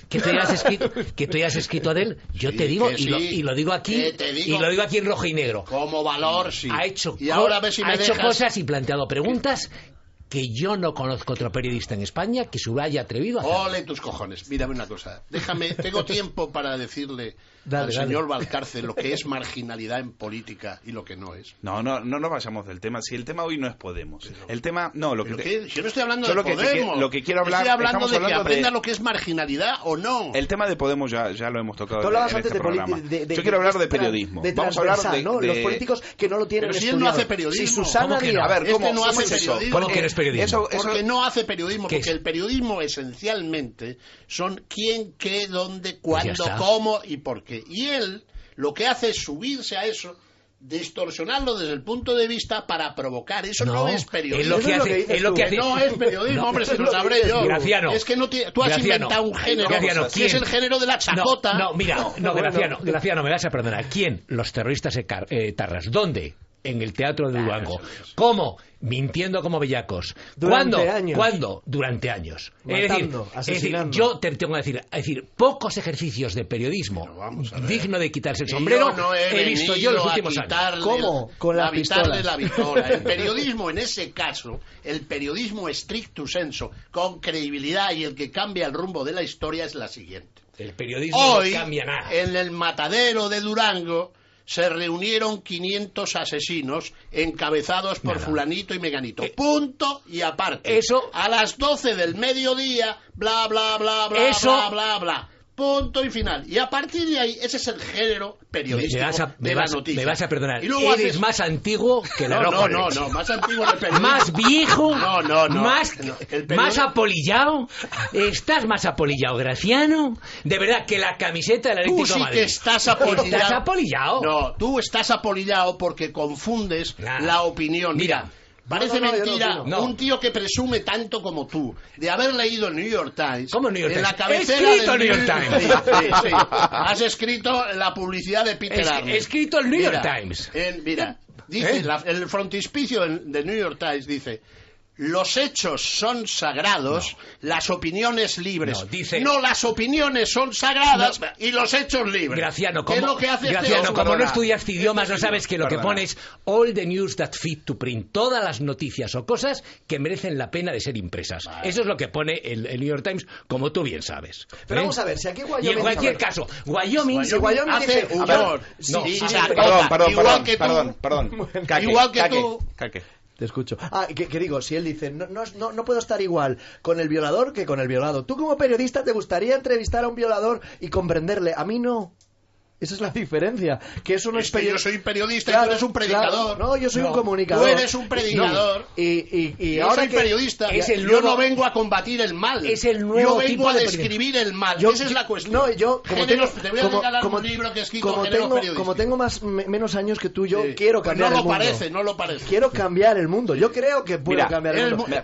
que tú hayas escrito de él, yo te digo, y lo digo aquí, y lo digo aquí en rojo y negro. Como valor, sí. Ha hecho, y ahora ves si me hecho cosas y planteado preguntas que yo no conozco otro periodista en España que se haya atrevido a hacer. Ole tus cojones. Mírame una cosa. Tengo tiempo para decirle al señor Valcárcel lo que es marginalidad en política y lo que no es. No nos vayamos del tema. Si el tema hoy no es Podemos. El tema, no, lo que yo no estoy hablando de Podemos. Lo que quiero hablar, estoy hablando de que aprenda lo que es marginalidad o no. El tema de Podemos ya lo hemos tocado. Tú hablabas en antes este programa. Yo quiero hablar de periodismo. Vamos a hablar de los políticos que no lo tienen estudiado. Pero si él no hace periodismo. Si Susana Díaz, a ver, ¿cómo no hace periodismo? ¿Cómo que eres periodismo? Porque no hace periodismo, porque el periodismo esencialmente son quién, qué, dónde, cuándo, cómo y por qué. Y él lo que hace es subirse a eso distorsionarlo desde el punto de vista para provocar. Eso no es periodismo. Es lo que hace. No es periodismo, hombre, si lo sabré yo. Graciano. Es que tú has inventado un género. Graciano, que es el género de la chacota. Graciano, me vas a perdonar. ¿Quién? Los terroristas etarras. ¿Dónde? En el Teatro de Durango. ¿Cómo? Mintiendo como bellacos. ¿Cuándo? Durante años. Matando, asesinando. Yo te tengo que decir, pocos ejercicios de periodismo digno de quitarse el sombrero he visto yo en los últimos años. ¿Cómo? Con la pistola. El periodismo, en ese caso, el periodismo stricto sensu, con credibilidad y el que cambia el rumbo de la historia es la siguiente. El periodismo Hoy, no cambia nada. En el matadero de Durango se reunieron 500 asesinos encabezados por fulanito y meganito. Punto y aparte. Eso. A las 12 del mediodía, bla, bla, bla, bla, bla, bla, bla. Punto y final. Y a partir de ahí, ese es el género periodístico de la noticia. Me vas a perdonar. Y luego eres más antiguo que la ropa. No, más antiguo que el periodismo. Más viejo. No. Más apolillado. ¿Estás más apolillado, Graciano? De verdad, que la camiseta del Atlético de Madrid. Tú sí que estás apolillado. ¿Estás apolillado? No, tú estás apolillado porque confundes la opinión. Mira. Parece mentira un tío que presume tanto como tú de haber leído el New York Times. ¿Cómo el New York Times? En la cabecera del New York Times. Sí. Has escrito la publicidad de Peter Arnold. He escrito el New York Times. Dice, el frontispicio del New York Times dice: los hechos son sagrados, las opiniones libres. No, las opiniones son sagradas y los hechos libres. Graciano, ¿qué es lo que hace como no estudiaste idiomas, no sabes que lo que pones all the news that fit to print, todas las noticias o cosas que merecen la pena de ser impresas. Vale. Eso es lo que pone el New York Times, como tú bien sabes. Pero vamos a ver, si aquí Wyoming... Y en cualquier caso, Wyoming hace humor. Perdón. Igual que tú... Te escucho. Que digo, si él dice, no puedo estar igual con el violador que con el violado. ¿Tú como periodista te gustaría entrevistar a un violador y comprenderle? A mí no. Esa es la diferencia. Que eso no es yo soy periodista y tú eres un predicador. No, yo soy un comunicador. Tú eres un predicador. Y ahora soy periodista. Yo no vengo a combatir el mal. Es el nuevo yo vengo a describir el mal. Esa es la cuestión. No, yo te voy a regalar un libro que he escrito como tengo menos años que tú, yo quiero cambiar el mundo. No lo parece. Quiero cambiar el mundo. Yo creo que puedo cambiar el mundo.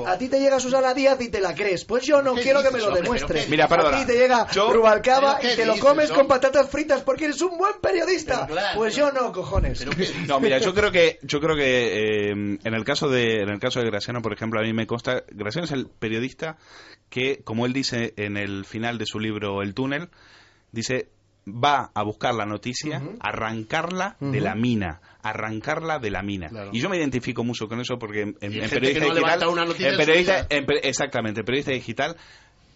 A ti te llega Susana Díaz y te la crees. Pues yo no quiero que me lo demuestres. A ti te llega Rubalcaba y te lo comes con patatas fritas porque eres un buen periodista. Pues yo no, cojones. No, mira, yo creo que en el caso de Graciano, por ejemplo, a mí me consta, Graciano es el periodista que, como él dice en el final de su libro El túnel, dice, va a buscar la noticia, arrancarla de la mina. Claro. Y yo me identifico mucho con eso porque en periodista digital, exactamente, en periodista digital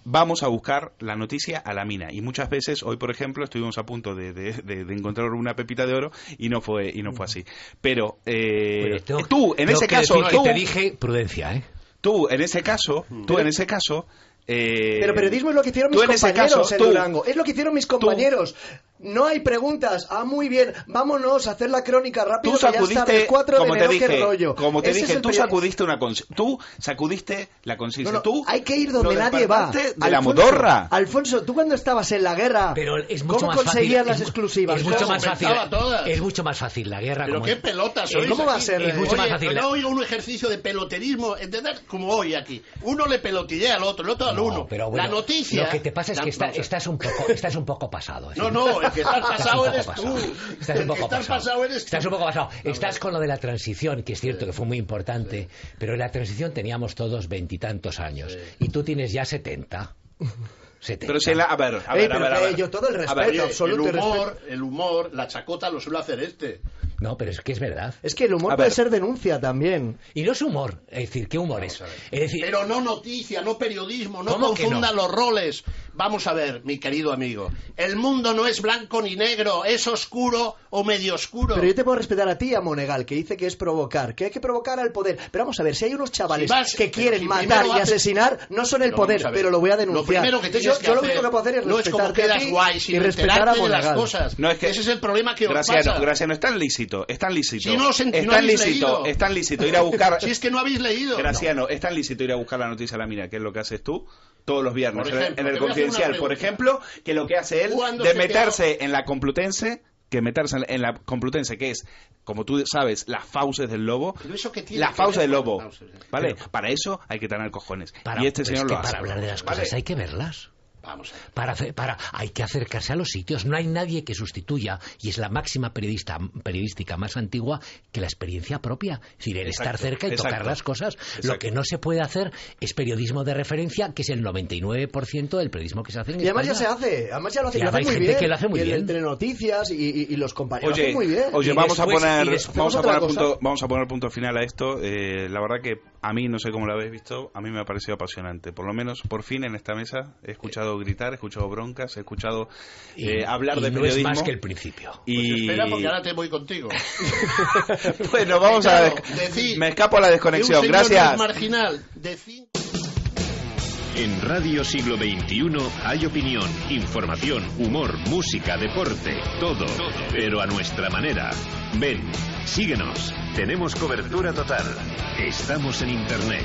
vamos a buscar la noticia a la mina. Y muchas veces, hoy por ejemplo, estuvimos a punto de encontrar una pepita de oro y no fue así. Pero tú, en ese caso... te dije prudencia, ¿eh? Tú, en ese caso... Pero periodismo es lo que hicieron mis compañeros en Durango. Es lo que hicieron mis compañeros. No hay preguntas. Muy bien. Vámonos a hacer la crónica rápido. Tú sacudiste, el 4 de enero, como te dije, tú sacudiste la conciencia. No, hay que ir donde nadie va. De la modorra. Alfonso, tú cuando estabas en la guerra, pero es mucho ¿cómo más conseguías fácil, las exclusivas? Es mucho más fácil la guerra. Pero qué pelotas sois. ¿Cómo va a ser? Es mucho más fácil. No oigo un ejercicio de peloterismo, ¿entendés? Como hoy aquí. Uno le pelotillea al otro, el otro al uno. Pero bueno, la noticia... Lo que te pasa es que estás un poco pasado. No, el que estás pasado eres tú. Estás un poco pasado. Estás con lo de la transición, que es cierto que fue muy importante, pero en la transición teníamos todos 20 y tantos años. Y tú tienes ya 70. Pero si a ver. Yo todo el respeto absoluto. El humor, la chacota lo suele hacer este. No, pero es que es verdad. Es que el humor puede ser denuncia también. Y no es humor. Es decir, ¿qué humor es? Pero no noticia, no periodismo, no confundan los roles. Vamos a ver, mi querido amigo. El mundo no es blanco ni negro, es oscuro o medio oscuro. Pero yo te puedo respetar a ti, a Monegal, que dice que es provocar, que hay que provocar al poder. Pero vamos a ver, si hay unos chavales que quieren matar y asesinar, no son el poder, pero lo voy a denunciar. Lo primero que tienes que hacer, lo único que puedo hacer es no es como quedas guay, sino enterarte de las cosas. No, es que ese es el problema que os pasa. Graciano, es tan lícito. Es tan lícito ir a buscar. Si es que no habéis leído. Graciano, es tan lícito ir a buscar la noticia a la mina, que es lo que haces tú todos los viernes en el Confidencial, por ejemplo, que lo que hace él de meterse en la Complutense que meterse en la Complutense, que es, como tú sabes, las fauces del lobo. La fauce del lobo, ¿vale? Pero para eso hay que tener cojones. Y este señor lo hace. Para hablar de las cosas hay que verlas. Hay que acercarse a los sitios. No hay nadie que sustituya, y es la máxima periodística más antigua, que la experiencia propia. Es decir, el estar cerca y tocar las cosas. Exacto. Lo que no se puede hacer es periodismo de referencia, que es el 99% del periodismo que se hace en España. Además ya se hace. Además ya lo hace, y lo hace muy bien. Que lo hace muy bien. Entre noticias y los compañeros. Oye, muy bien. Oye, vamos a poner punto final a esto. La verdad que a mí, no sé cómo lo habéis visto, a mí me ha parecido apasionante. Por lo menos, por fin, en esta mesa he escuchado gritar, he escuchado broncas, he escuchado hablar de periodismo. No es más que el principio. Pues espera, porque ahora te voy contigo. Bueno, vamos a ver. Me escapo a la desconexión. Gracias. Marginal. En Radio Siglo XXI hay opinión, información, humor, música, deporte, todo, pero a nuestra manera. Ven, síguenos. Tenemos cobertura total. Estamos en Internet.